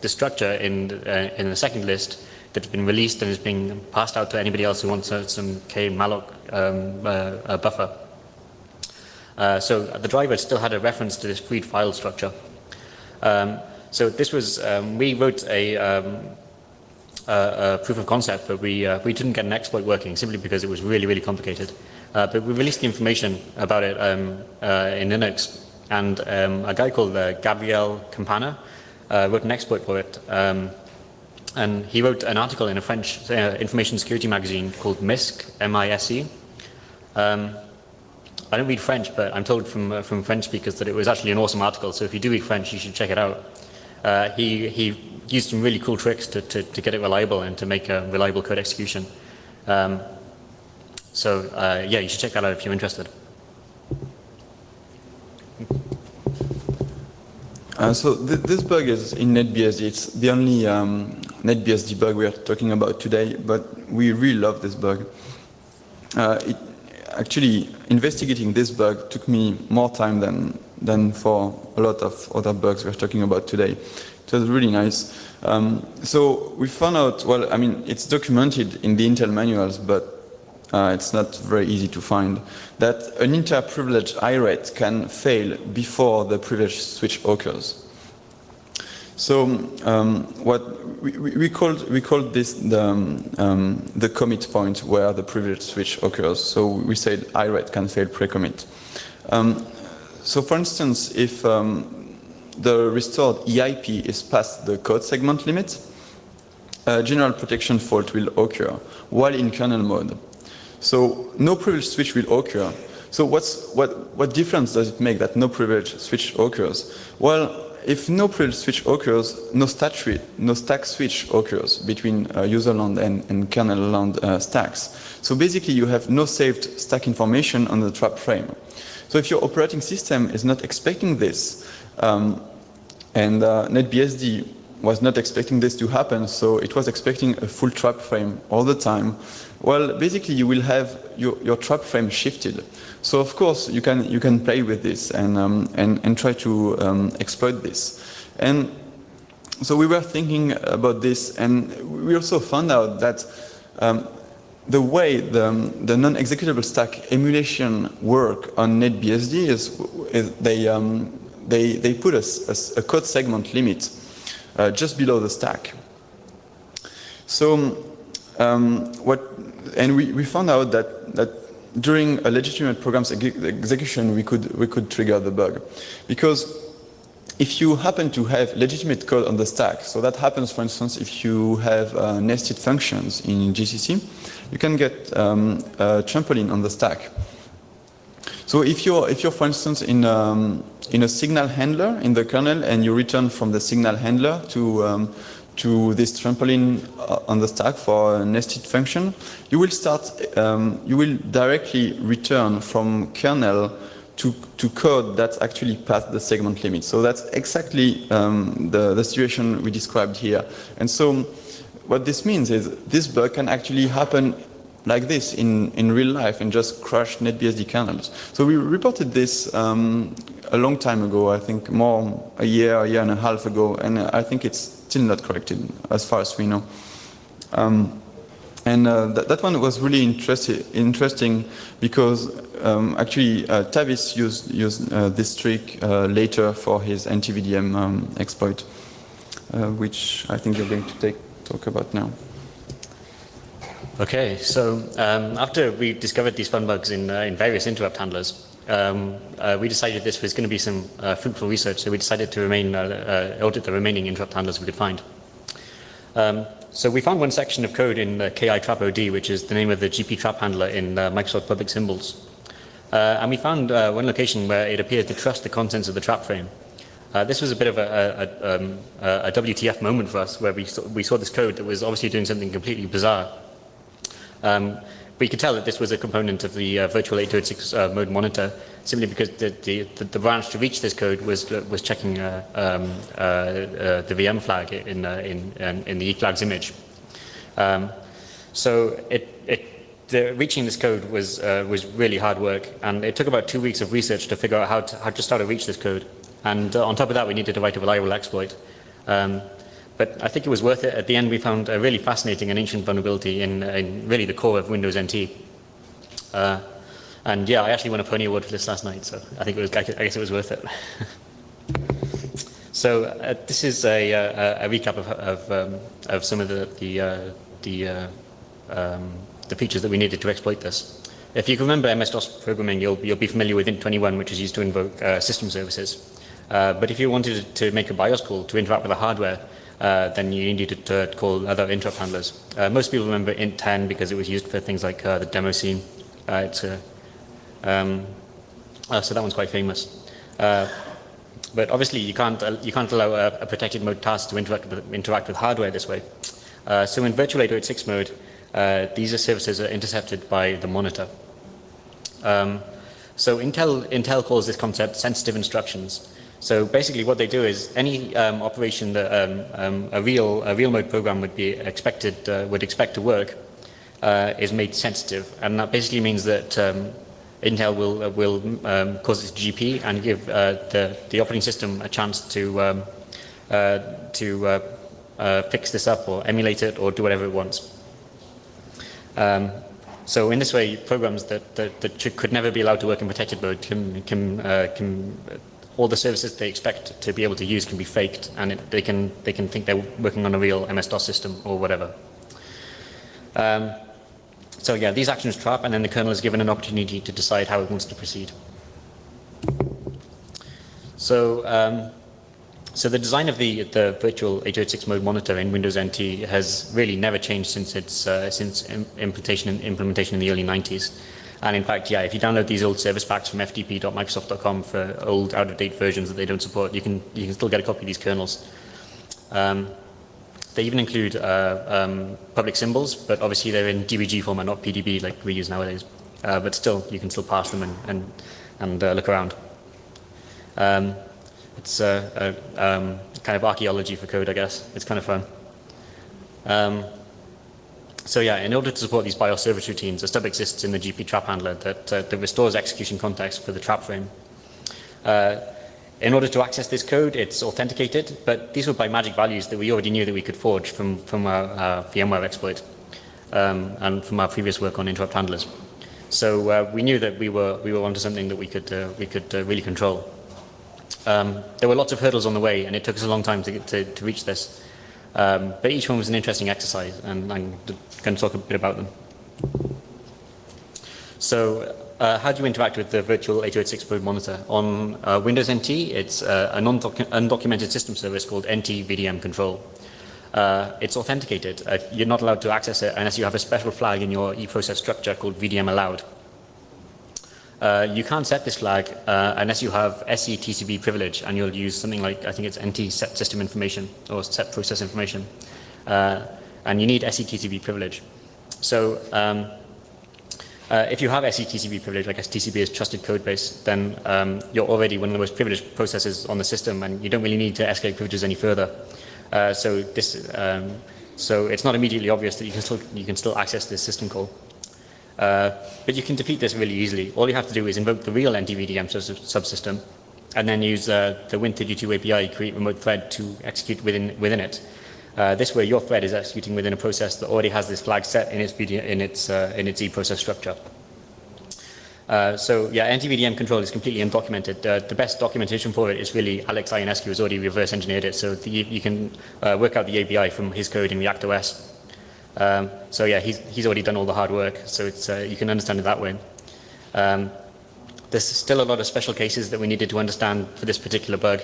structure in the second list that's been released and is being passed out to anybody else who wants some k-malloc buffer. So the driver still had a reference to this freed file structure. So this was, we wrote a proof of concept, but we didn't get an exploit working simply because it was really, really complicated. But we released the information about it in Linux, and a guy called Gabriel Campana wrote an exploit for it. And he wrote an article in a French information security magazine called MISC, M-I-S-E. I don't read French, but I'm told from French speakers that it was actually an awesome article, so if you do read French, you should check it out. He used some really cool tricks to get it reliable and to make a reliable code execution. Yeah, you should check that out if you're interested. This bug is in NetBSD. It's the only NetBSD bug we are talking about today, but we really love this bug. Actually, investigating this bug took me more time than for a lot of other bugs we're talking about today. It was really nice. So we found out, well, I mean, it's documented in the Intel manuals, but it's not very easy to find, that an inter-privileged IRET can fail before the privilege switch occurs. So what we called this the commit point where the privilege switch occurs. So we said IRET can fail pre-commit. So for instance, if the restored EIP is past the code segment limit, a general protection fault will occur while in kernel mode. So no privilege switch will occur. So what difference does it make that no privilege switch occurs? Well, if no privilege switch occurs, no stack switch occurs between userland and kernel-land stacks. So basically you have no saved stack information on the trap frame. So if your operating system is not expecting this, and NetBSD was not expecting this to happen, so it was expecting a full trap frame all the time, well, basically you will have your trap frame shifted. So of course you can play with this and try to exploit this. And so we were thinking about this, and we also found out that the way the non-executable stack emulation work on NetBSD is they put a code segment limit just below the stack. So we found out that during a legitimate program's execution we could trigger the bug, because if you happen to have legitimate code on the stack, so that happens, for instance, if you have nested functions in GCC, you can get a trampoline on the stack. So if you're for instance in a signal handler in the kernel and you return from the signal handler to this trampoline on the stack for a nested function, you will directly return from kernel to code that's actually past the segment limit. So that's exactly the situation we described here. And so what this means is this bug can actually happen like this in real life and just crash NetBSD kernels. So we reported this a long time ago, I think more a year and a half ago, and I think it's still not corrected as far as we know. That one was really interesting because actually Tavis used this trick later for his NTVDM exploit, which I think you're going to talk about now. Okay, so after we discovered these fun bugs in various interrupt handlers, we decided this was going to be some fruitful research, so we decided to audit the remaining interrupt handlers we could find. So we found one section of code in KI trap OD, which is the name of the GP trap handler in Microsoft public symbols. And we found one location where it appeared to trust the contents of the trap frame. This was a bit of a WTF moment for us, where we saw this code that was obviously doing something completely bizarre. We could tell that this was a component of the virtual 8286 mode monitor, simply because the branch to reach this code was checking the VM flag in the eFlags image. So reaching this code was really hard work, and it took about 2 weeks of research to figure out how to reach this code. And on top of that, we needed to write a reliable exploit. But I think it was worth it. At the end, we found a really fascinating and ancient vulnerability in really the core of Windows NT. And yeah, I actually won a Pony Award for this last night, so I guess it was worth it. So this is a recap of some of the features that we needed to exploit this. If you can remember MS-DOS programming, you'll be familiar with int21, which is used to invoke system services. But if you wanted to make a BIOS call to interact with the hardware, then you needed to call other interrupt handlers. Most people remember int10 because it was used for things like the demo scene. So that one's quite famous. But obviously, you can't allow a protected mode task to interact with hardware this way. So in virtual 806 mode, these services are intercepted by the monitor. So Intel calls this concept sensitive instructions. So basically, what they do is any operation that a real mode program would expect to work is made sensitive, and that basically means that Intel will cause its GP and give the operating system a chance to fix this up or emulate it or do whatever it wants. So in this way, programs that could never be allowed to work in protected mode can all the services they expect to be able to use can be faked, and they can think they're working on a real MS-DOS system or whatever. So yeah, these actions trap, and then the kernel is given an opportunity to decide how it wants to proceed. So so the design of the virtual 806 mode monitor in Windows NT has really never changed since its implementation in the early 90s. And in fact, yeah, if you download these old service packs from fdp.microsoft.com for old, out-of-date versions that they don't support, you can still get a copy of these kernels. They even include public symbols, but obviously they're in DBG format, not PDB like we use nowadays. But still, you can still parse them and look around. It's kind of archaeology for code, I guess. It's kind of fun. So yeah, in order to support these BIOS service routines, a stub exists in the GP trap handler that restores execution context for the trap frame. In order to access this code, it's authenticated, but these were by magic values that we already knew that we could forge from our VMware exploit and from our previous work on interrupt handlers. So we knew that we were onto something that we could really control. There were lots of hurdles on the way, and it took us a long time to reach this. But each one was an interesting exercise, and I'm going to talk a bit about them. So how do you interact with the virtual 806 mode monitor? On Windows NT, it's an undocumented system service called NT VDM control. It's authenticated. You're not allowed to access it unless you have a special flag in your eProcess structure called VDM allowed. You can't set this flag unless you have SE TCP privilege, and you'll use something like, I think it's NT set system information or set process information. And you need SE TCP privilege. So if you have SE TCP privilege, like TCP is trusted code base, then you're already one of the most privileged processes on the system, and you don't really need to escalate privileges any further. So it's not immediately obvious that you can still access this system call. But you can defeat this really easily. All you have to do is invoke the real NTVDM subsystem, and then use the Win32 API, create remote thread to execute within it. This way, your thread is executing within a process that already has this flag set in its eProcess structure. So yeah, NTVDM control is completely undocumented. The best documentation for it is really Alex Ionescu, who's already reverse engineered it, so you can work out the API from his code in React OS. So yeah, he's already done all the hard work, so you can understand it that way. There's still a lot of special cases that we needed to understand for this particular bug.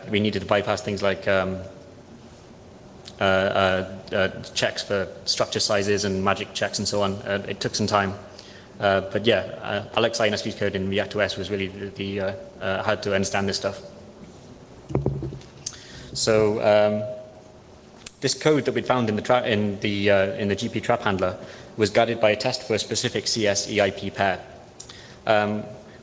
We needed to bypass things like checks for structure sizes and magic checks and so on. It took some time. But yeah, Alex Ionescu's code in React OS was really how to understand this stuff. So this code that we'd found in the GP trap handler was guided by a test for a specific CS EIP pair.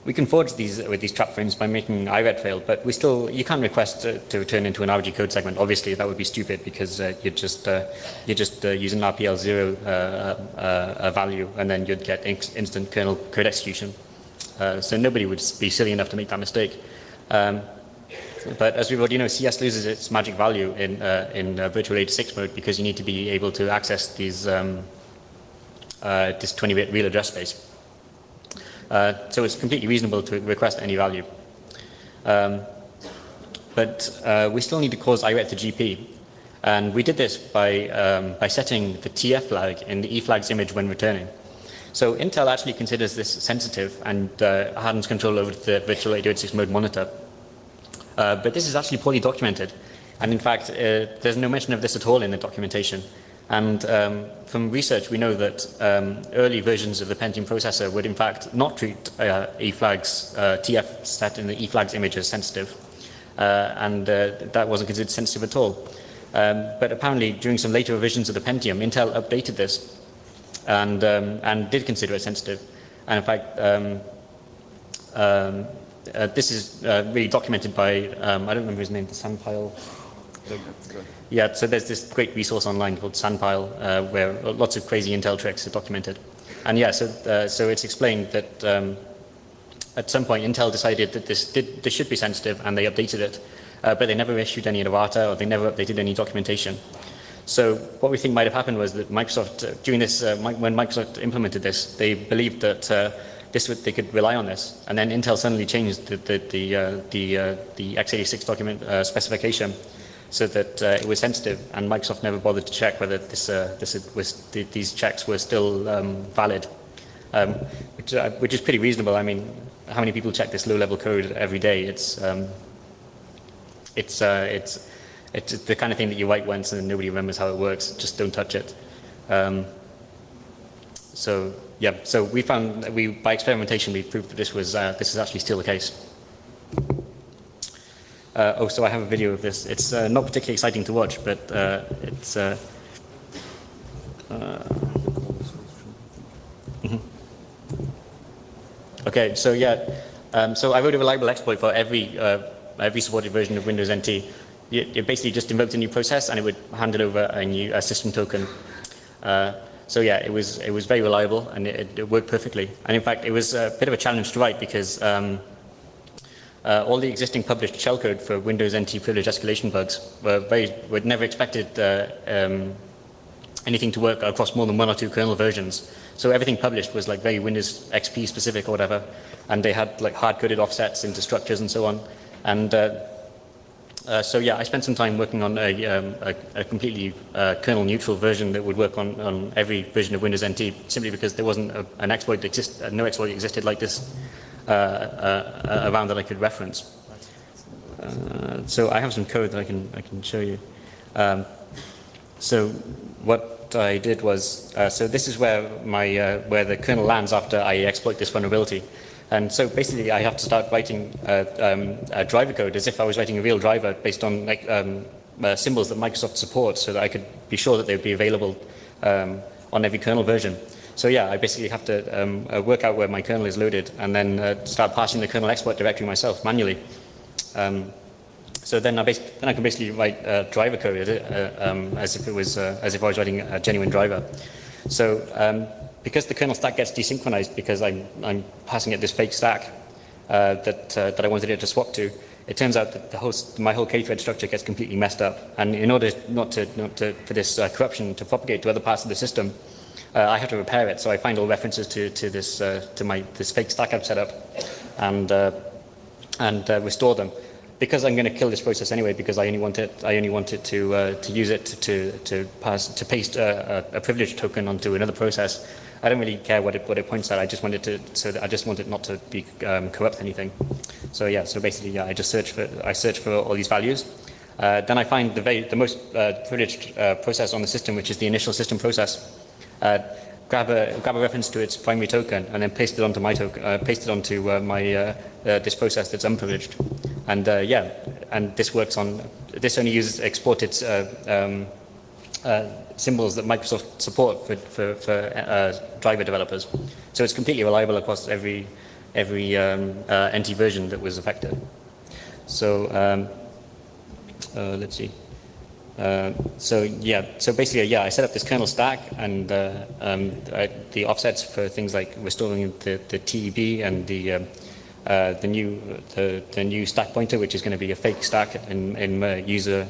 We can forge these with these trap frames by making IRET fail, but you can't request to return into an RG code segment. Obviously, that would be stupid because you're just using an RPL0 value, and then you'd get instant kernel code execution. So nobody would be silly enough to make that mistake. But as we already know, CS loses its magic value in virtual 86 mode because you need to be able to access these this 20-bit real address space. So it's completely reasonable to request any value. But we still need to cause IRET to GP. And we did this by setting the TF flag in the E flags image when returning. So Intel actually considers this sensitive and hardens control over the virtual 8086 mode monitor. But this is actually poorly documented. And in fact, there's no mention of this at all in the documentation. And from research, we know that early versions of the Pentium processor would in fact not treat E flags, TF set in the E flags image as sensitive. And that wasn't considered sensitive at all. But apparently, during some later revisions of the Pentium, Intel updated this and did consider it sensitive. And in fact, this is really documented by, I don't remember his name, the Sandpile. Yeah, so there's this great resource online called Sandpile where lots of crazy Intel tricks are documented. And yeah, so it's explained that at some point Intel decided that this should be sensitive and they updated it, but they never issued any errata or they never updated any documentation. So what we think might have happened was that Microsoft, during this, when Microsoft implemented this, they believed that they could rely on this, and then Intel suddenly changed the x86 document specification so that it was sensitive, and Microsoft never bothered to check whether these checks were still valid, which is pretty reasonable. I mean, how many people check this low-level code every day? It's the kind of thing that you write once and nobody remembers how it works. Just don't touch it. So yeah, so we found that by experimentation we proved that this is actually still the case. So I have a video of this. It's not particularly exciting to watch, but it's. Okay, so yeah, so I wrote a reliable exploit for every supported version of Windows NT. It basically just invoked a new process and it would hand it over a system token. So yeah, it was very reliable and it worked perfectly. And in fact, it was a bit of a challenge to write because all the existing published shellcode for Windows NT privilege escalation bugs were never expected anything to work across more than one or two kernel versions. So everything published was like very Windows XP specific or whatever, and they had like hard-coded offsets into structures and so on. And so yeah, I spent some time working on a completely kernel-neutral version that would work on every version of Windows NT, simply because there wasn't an exploit no exploit existed like this around that I could reference. So I have some code that I can show you. So what I did was, so this is where where the kernel lands after I exploit this vulnerability. And so basically I have to start writing a driver code as if I was writing a real driver based on like, symbols that Microsoft supports, so that I could be sure that they would be available on every kernel version. So yeah, I basically have to work out where my kernel is loaded and then start passing the kernel exploit directory myself manually. So then I can basically write driver code as if I was writing a genuine driver. So because the kernel stack gets desynchronized because I'm passing it this fake stack that I wanted it to swap to, it turns out that my whole K-thread structure gets completely messed up. And in order for this corruption to propagate to other parts of the system, I have to repair it. So I find all references to this fake stack I've set up and restore them. Because I'm going to kill this process anyway, because I only want it to use it to paste a privilege token onto another process. I don't really care what it points at. I just want it not to be corrupt anything. So yeah, so basically, yeah, I search for all these values. Then I find the most privileged process on the system, which is the initial system process. Grab a reference to its primary token and then paste it onto my token. Paste it onto this process that's unprivileged. And yeah, and this works on. This only uses exported symbols that Microsoft support for driver developers. So it's completely reliable across every NT version that was affected. So let's see. So basically, I set up this kernel stack, and the offsets for things like restoring the TEB and the new stack pointer, which is going to be a fake stack in the user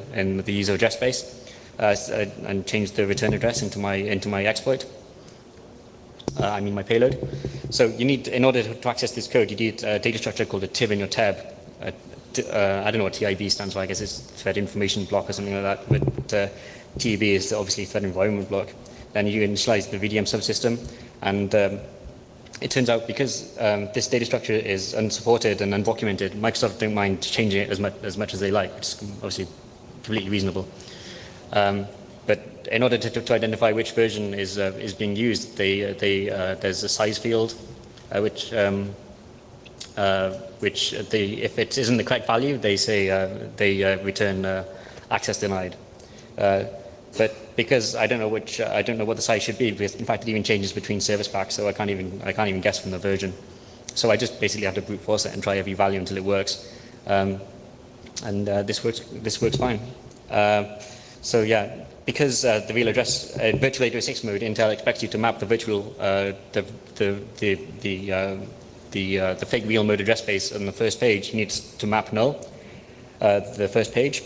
address space, and change the return address into my exploit. My payload. So you need, in order to access this code, you need a data structure called a TIB in your tab. I don't know what TIB stands for. I guess it's thread information block or something like that. But TEB is obviously thread environment block. Then you initialize the VDM subsystem, and it turns out because this data structure is unsupported and undocumented, Microsoft don't mind changing it as much as they like, which is obviously completely reasonable. But in order to identify which version is being used, there's a size field, which if it isn't the correct value, they say they return access denied. But because I don't know what the size should be, because in fact it even changes between service packs, so I can't even guess from the version. So I just basically have to brute force it and try every value until it works, and this works fine. So yeah, because the real address virtual 806 mode, Intel expects you to map the virtual the fake real mode address space on the first page. You need to map null the first page.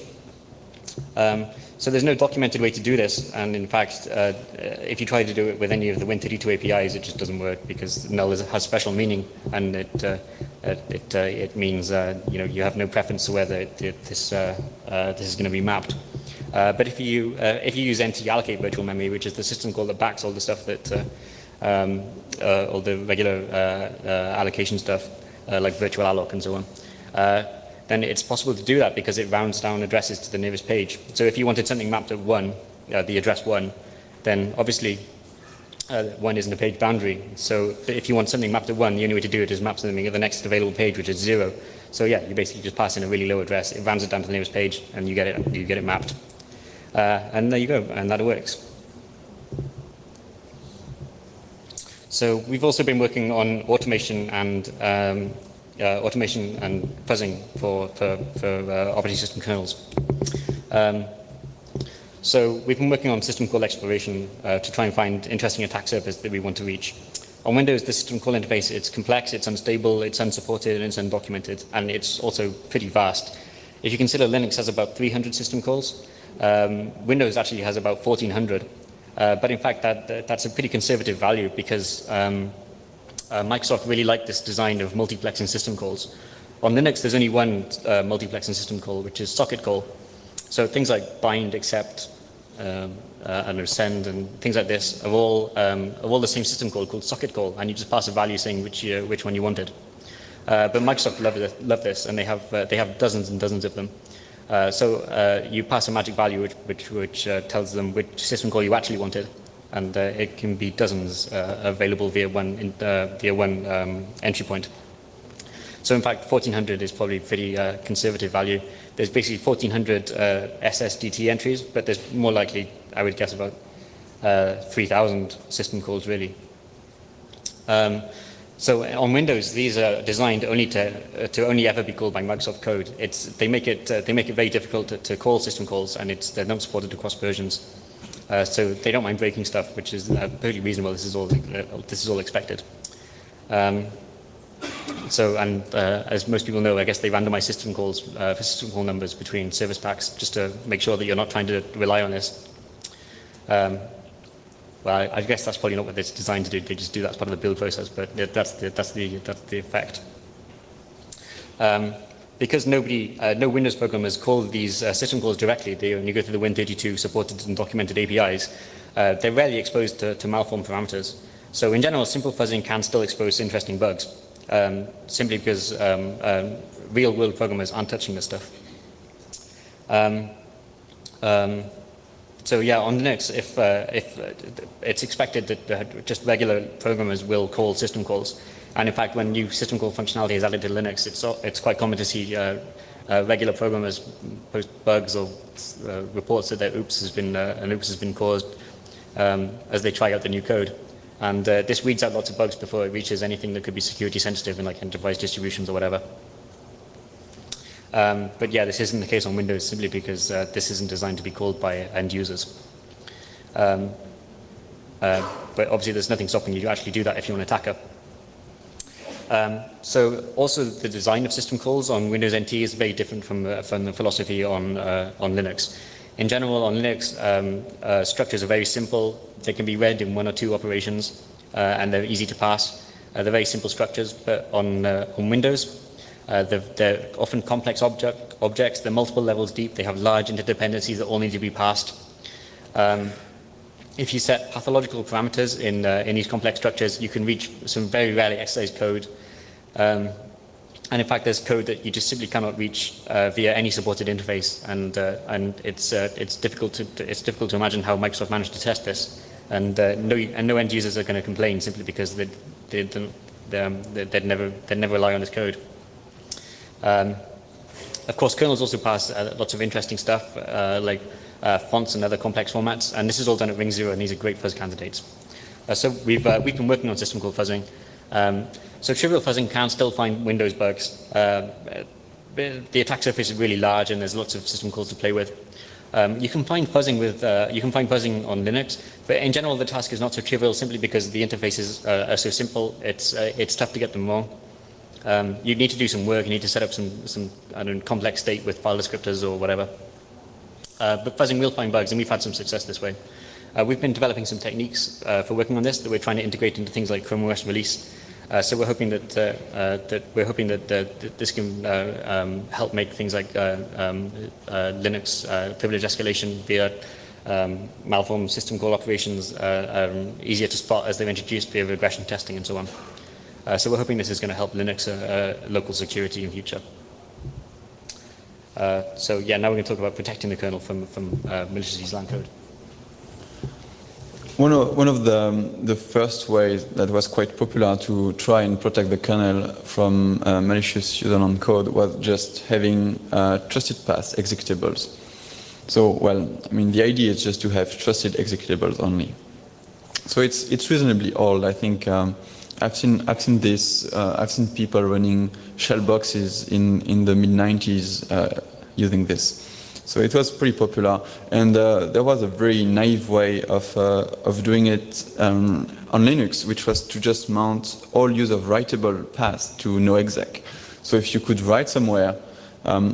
So there's no documented way to do this, and in fact, if you try to do it with any of the Win32 APIs, it just doesn't work because null has special meaning, and it means you have no preference to whether this is going to be mapped. But if you use NT allocate virtual memory, which is the system call that backs all the stuff that all the regular allocation stuff like virtual alloc and so on, then it's possible to do that because it rounds down addresses to the nearest page. So if you wanted something mapped at 1, the address 1, then obviously 1 isn't a page boundary. So if you want something mapped at 1, the only way to do it is map something at the next available page, which is 0. So yeah, you basically just pass in a really low address, it rounds it down to the nearest page, and you get it mapped. And there you go, and that works. So we've also been working on automation and fuzzing for operating system kernels. So we've been working on system call exploration to try and find interesting attack surface that we want to reach. On Windows, the system call interface, it's complex, it's unstable, it's unsupported, and it's undocumented, and it's also pretty vast. If you consider Linux has about 300 system calls, Windows actually has about 1,400. But in fact, that's a pretty conservative value because Microsoft really liked this design of multiplexing system calls. On Linux, there's only one multiplexing system call, which is socket call. So things like bind, accept, and send, and things like this are all the same system call called socket call, and you just pass a value saying which one you wanted. But Microsoft love this, and they have dozens and dozens of them. So you pass a magic value which tells them which system call you actually wanted, and it can be dozens available via one entry point. So in fact, 1,400 is probably a pretty conservative value. There's basically 1,400 SSDT entries, but there's more likely, I would guess, about 3,000 system calls really. So on Windows, these are designed only to only ever be called by Microsoft code. They make it very difficult to call system calls, and they're not supported across versions. So they don't mind breaking stuff, which is perfectly reasonable. This is all expected. As most people know, I guess they randomize system calls for system call numbers between service packs just to make sure that you're not trying to rely on this. Well, I guess that's probably not what it's designed to do. They just do that as part of the build process, but that's the effect. Because no Windows programmers call these system calls directly, they only go through the Win32 supported and documented APIs. They're rarely exposed to malform parameters. So in general, simple fuzzing can still expose interesting bugs, simply because real-world programmers aren't touching this stuff. So yeah, on Linux, if it's expected that just regular programmers will call system calls, and in fact, when new system call functionality is added to Linux, it's quite common to see regular programmers post bugs or reports that an oops has been caused as they try out the new code. And this weeds out lots of bugs before it reaches anything that could be security sensitive in like enterprise distributions or whatever. But yeah, this isn't the case on Windows simply because this isn't designed to be called by end users. But obviously there's nothing stopping you to actually do that if you're an attacker. So also the design of system calls on Windows NT is very different from the philosophy on Linux. In general, on Linux, structures are very simple. They can be read in 1 or 2 operations, and they're easy to pass. They're very simple structures, but on Windows, they're often complex objects. They're multiple levels deep. They have large interdependencies that all need to be passed. If you set pathological parameters in these complex structures, you can reach some very rarely exercised code. And in fact, there's code that you just simply cannot reach via any supported interface, and it's difficult to imagine how Microsoft managed to test this. And no end users are going to complain simply because they'd never rely on this code. Of course, kernels also pass lots of interesting stuff like fonts and other complex formats, and this is all done at ring0, and these are great fuzz candidates. So we've been working on system call fuzzing. So trivial fuzzing can still find Windows bugs. The attack surface is really large, and there's lots of system calls to play with. You can find fuzzing on Linux, but in general the task is not so trivial simply because the interfaces are so simple. It's tough to get them wrong. You need to do some work. You need to set up some I don't know, complex state with file descriptors or whatever. But fuzzing will find bugs, and we've had some success this way. We've been developing some techniques for working on this that we're trying to integrate into things like Chrome OS release. So we're hoping that this can help make things like Linux privilege escalation via malformed system call operations easier to spot as they're introduced via regression testing and so on. So we're hoping this is going to help Linux local security in future. So yeah, now we're going to talk about protecting the kernel from malicious LAN code. One of the first ways that was quite popular to try and protect the kernel from malicious user-known code was just having trusted path executables. So, well, I mean, the idea is just to have trusted executables only. So it's reasonably old. I think I've seen this. I've seen people running shell boxes in the mid-90s using this. So it was pretty popular, and there was a very naive way of doing it on Linux, which was to just mount all use of writable paths to no exec. So if you could write somewhere,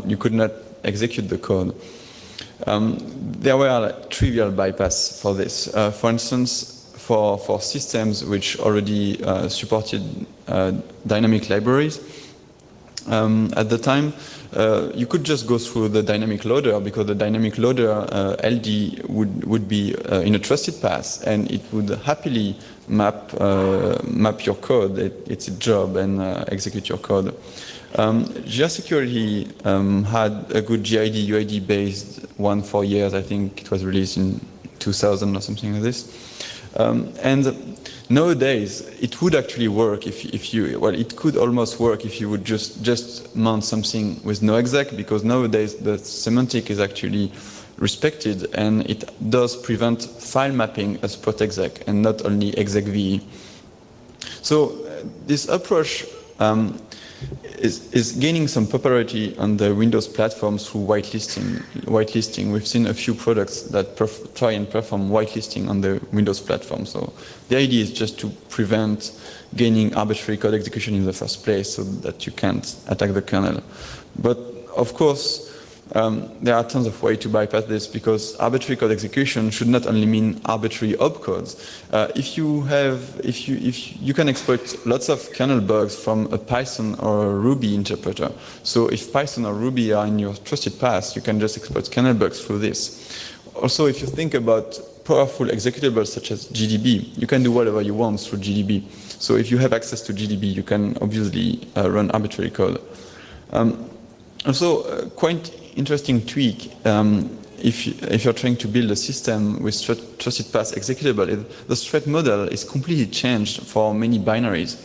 you could not execute the code. There were trivial bypass for this. For instance, for systems which already supported dynamic libraries, at the time, you could just go through the dynamic loader because the dynamic loader LD would be in a trusted path, and it would happily map your code. It's a job and execute your code. GRSecurity had a good GID UID based one for years. I think it was released in 2000 or something like this. And nowadays, it would actually work if you, well, it could almost work if you would just mount something with no exec, because nowadays the semantic is actually respected, and it does prevent file mapping as protexec and not only execv. So this approach is gaining some popularity on the Windows platform through whitelisting. We've seen a few products that try and perform whitelisting on the Windows platform. So the idea is just to prevent gaining arbitrary code execution in the first place so that you can't attack the kernel. But of course, there are tons of ways to bypass this, because arbitrary code execution should not only mean arbitrary opcodes. If you can exploit lots of kernel bugs from a Python or a Ruby interpreter. So if Python or Ruby are in your trusted path, you can just exploit kernel bugs through this. Also, if you think about powerful executables such as GDB, you can do whatever you want through GDB. So if you have access to GDB, you can obviously run arbitrary code. Also, quite interesting tweak if you're trying to build a system with trusted path executable, the threat model is completely changed for many binaries.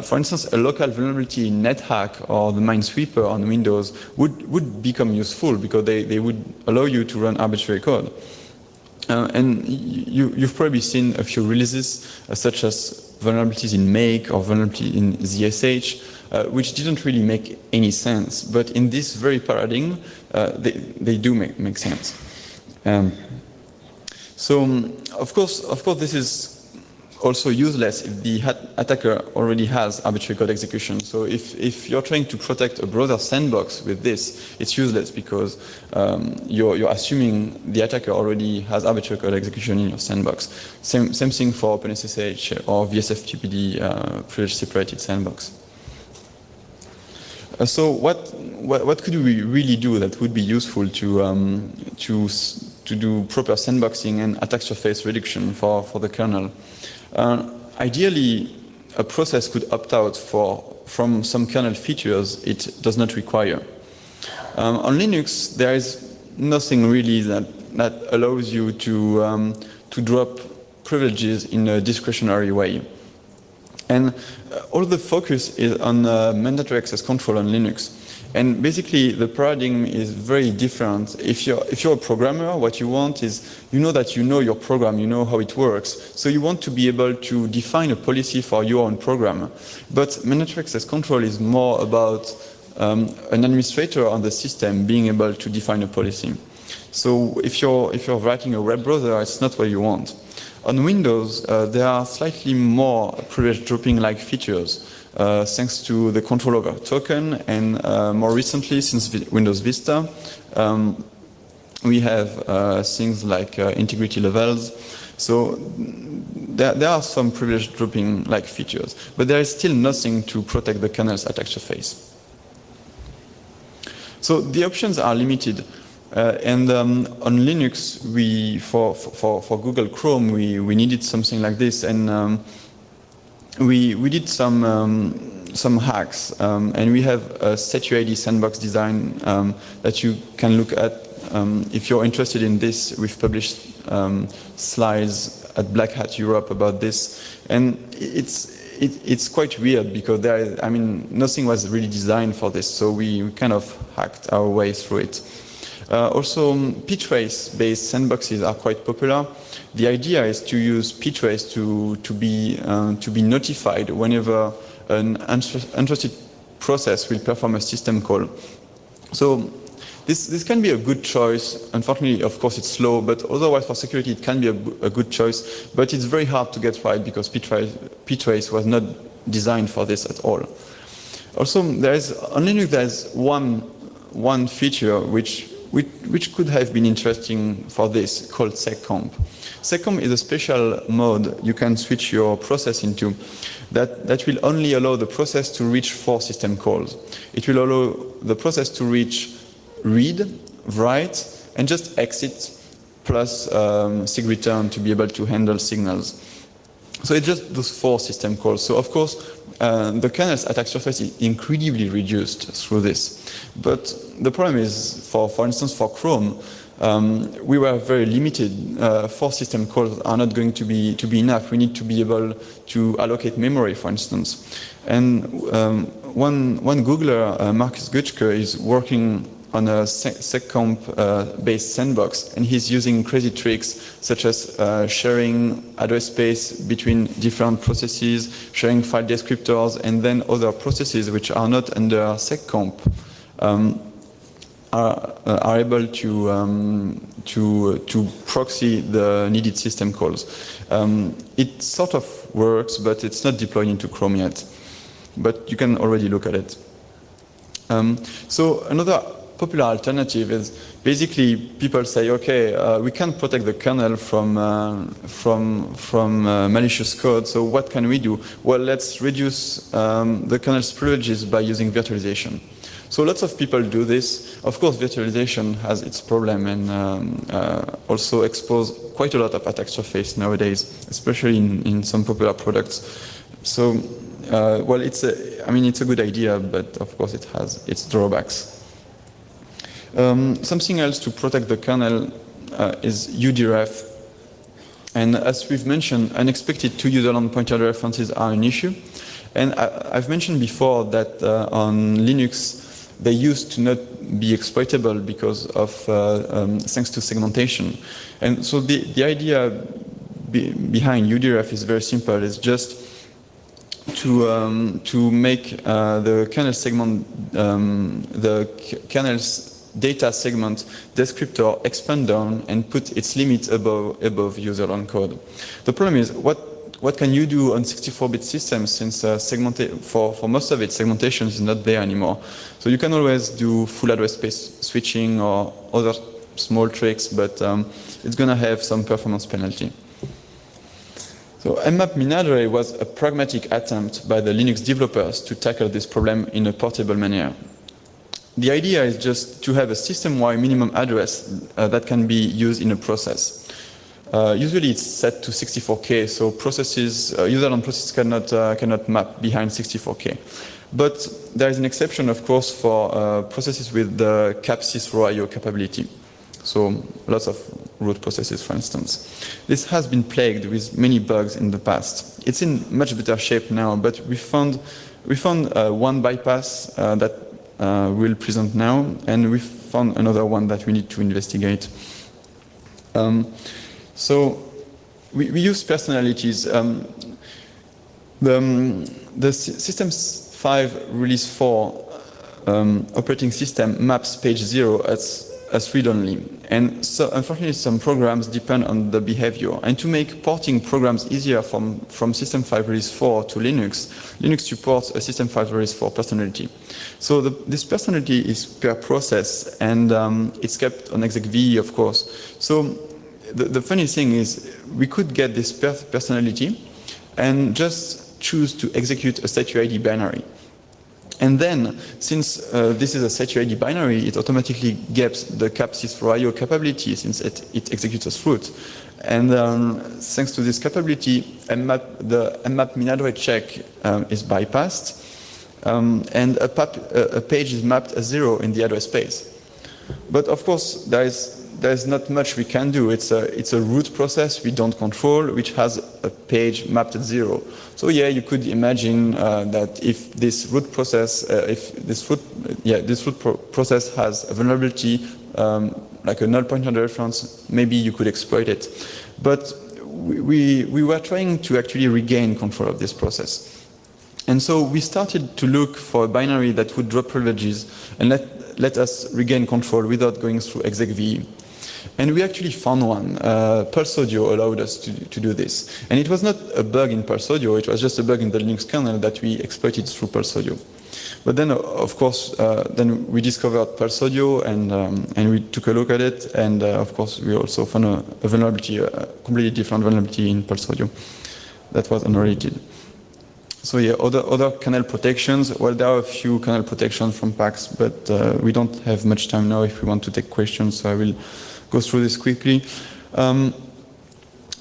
For instance, a local vulnerability in NetHack or the Minesweeper on Windows would become useful because they would allow you to run arbitrary code. And you've probably seen a few releases, such as vulnerabilities in Make or vulnerability in ZSH, which didn't really make any sense. But in this very paradigm, they do make sense. Of course, this is also useless if the attacker already has arbitrary code execution. So if you're trying to protect a browser sandbox with this, it's useless because you're assuming the attacker already has arbitrary code execution in your sandbox. Same thing for OpenSSH or VSFTPD privilege separated sandbox. So what could we really do that would be useful to do proper sandboxing and attack surface reduction for the kernel? Ideally, a process could opt out from some kernel features it does not require. On Linux, there is nothing really that allows you to drop privileges in a discretionary way. And all the focus is on mandatory access control on Linux. And basically, the paradigm is very different. If you're a programmer, what you want is, you know that you know your program, you know how it works. So you want to be able to define a policy for your own program. But mandatory access control is more about an administrator on the system being able to define a policy. So if you're writing a web browser, it's not what you want. On Windows, there are slightly more privilege dropping-like features. Thanks to the control over token, and more recently, since Windows Vista, we have things like integrity levels. So there are some privilege dropping-like features, but there is still nothing to protect the kernel's attack surface. So the options are limited. And on Linux, for Google Chrome, we needed something like this, and we did some hacks, and we have a SetUID sandbox design that you can look at if you're interested in this. We've published slides at Black Hat Europe about this, and it's quite weird because nothing was really designed for this, so we kind of hacked our way through it. Also, ptrace-based sandboxes are quite popular. The idea is to use ptrace to be notified whenever an untrusted process will perform a system call. So this can be a good choice. Unfortunately, of course, it's slow, but otherwise for security it can be a good choice. But it's very hard to get right because ptrace was not designed for this at all. Also, on Linux there's one feature which could have been interesting for this, called seccomp. Seccomp is a special mode you can switch your process into that will only allow the process to reach 4 system calls. It will allow the process to reach read, write, and just exit, plus sigreturn to be able to handle signals. So it's just those 4 system calls. So of course, the kernel's attack surface is incredibly reduced through this. But the problem is, for instance, for Chrome, we were very limited. 4 system calls are not going to be enough. We need to be able to allocate memory, for instance. And one Googler, Marcus Gutschke, is working on a seccomp-based sandbox, and he's using crazy tricks such as sharing address space between different processes, sharing file descriptors, and then other processes which are not under seccomp are able to proxy the needed system calls. It sort of works, but it's not deployed into Chrome yet. But you can already look at it. So another popular alternative is basically people say, okay, we can't protect the kernel from malicious code, so what can we do? Well, let's reduce the kernel's privileges by using virtualization. So lots of people do this. Of course, virtualization has its problem and also expose quite a lot of attack surface nowadays, especially in some popular products. So, well, it's a good idea, but of course it has its drawbacks. Something else to protect the kernel is UDREF. And as we've mentioned, unexpected two-user-long pointer references are an issue. And I've mentioned before that on Linux, they used to not be exploitable because of thanks to segmentation. And so the idea behind UDRF is very simple. It's just to make the kernel segment, the kernel's data segment descriptor expand down and put its limit above user-learned code. The problem is, what can you do on 64-bit systems, since for most of it, segmentation is not there anymore. So you can always do full address space switching or other small tricks, but it's going to have some performance penalty. So mmap min-array was a pragmatic attempt by the Linux developers to tackle this problem in a portable manner. The idea is just to have a system-wide minimum address that can be used in a process. Usually it's set to 64K, so user-learned processes cannot map behind 64K. But there is an exception, of course, for processes with the capsys IO capability. So lots of root processes, for instance. This has been plagued with many bugs in the past. It's in much better shape now, but we found one bypass that we'll present now, and we found another one that we need to investigate. So we use personalities. The System 5 Release 4 operating system maps page 0 as read-only. And so unfortunately some programs depend on the behavior. And to make porting programs easier from System 5 Release 4 to Linux, Linux supports a System 5 Release 4 personality. So this personality is per process, and it's kept on execv, of course. So the funny thing is, we could get this personality and just choose to execute a statuid binary. And then, since this is a statuid binary, it automatically gets the capsys IO capability, since it executes as root. And thanks to this capability, the mmap min-array check is bypassed, and a page is mapped as 0 in the address space. But of course, there's not much we can do. It's a root process we don't control, which has a page mapped at 0. So yeah, you could imagine that if this root process, process has a vulnerability like a null pointer reference, maybe you could exploit it. But we were trying to actually regain control of this process. And so we started to look for a binary that would drop privileges and let us regain control without going through execv. And we actually found one. Pulse Audio allowed us to do this. And it was not a bug in Pulse Audio, it was just a bug in the Linux kernel that we exploited through Pulse Audio. But then, of course, then we discovered Pulse Audio, and we took a look at it, and of course we also found a vulnerability, a completely different vulnerability in Pulse Audio that was unrelated. So yeah, other kernel protections. Well, there are a few kernel protections from PAX, but we don't have much time now if we want to take questions, so I will go through this quickly.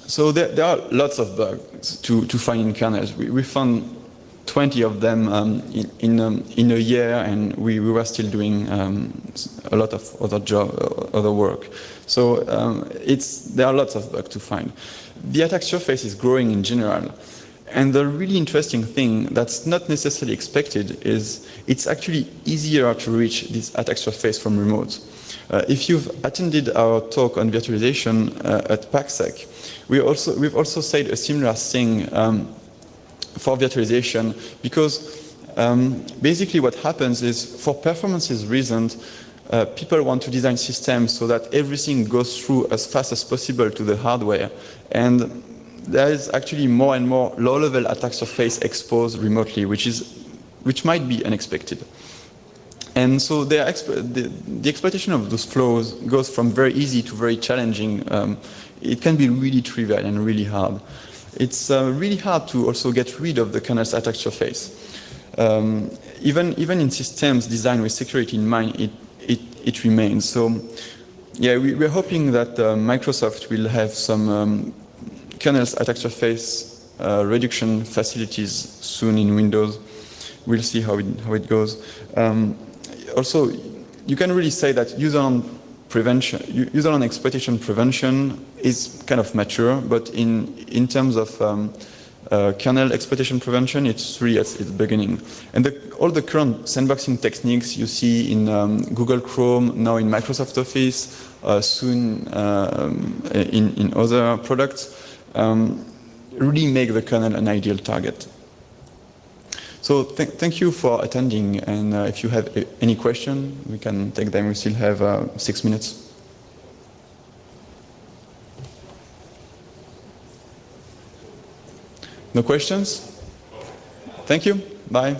So there are lots of bugs to find in kernels. We found 20 of them in a year, and we were still doing a lot of other work. So there are lots of bugs to find. The attack surface is growing in general. And the really interesting thing that's not necessarily expected is it's actually easier to reach this attack surface from remote. If you've attended our talk on virtualization at PACSEC, we've also said a similar thing for virtualization, because basically what happens is, for performance reasons, people want to design systems so that everything goes through as fast as possible to the hardware. And there is actually more and more low-level attack surface exposed remotely, which might be unexpected. And so the exploitation of those flows goes from very easy to very challenging. It can be really trivial and really hard. It's really hard to also get rid of the kernel's attack surface. Even in systems designed with security in mind, it remains. So yeah, we're hoping that Microsoft will have some kernel's attack surface reduction facilities soon in Windows. We'll see how it goes. Also, you can really say that user-learned exploitation prevention is kind of mature, but in terms of kernel exploitation prevention, it's really at its beginning. And all the current sandboxing techniques you see in Google Chrome, now in Microsoft Office, soon in other products, really make the kernel an ideal target. So thank you for attending, and if you have any question, we can take them. We still have 6 minutes. No questions? Thank you. Bye.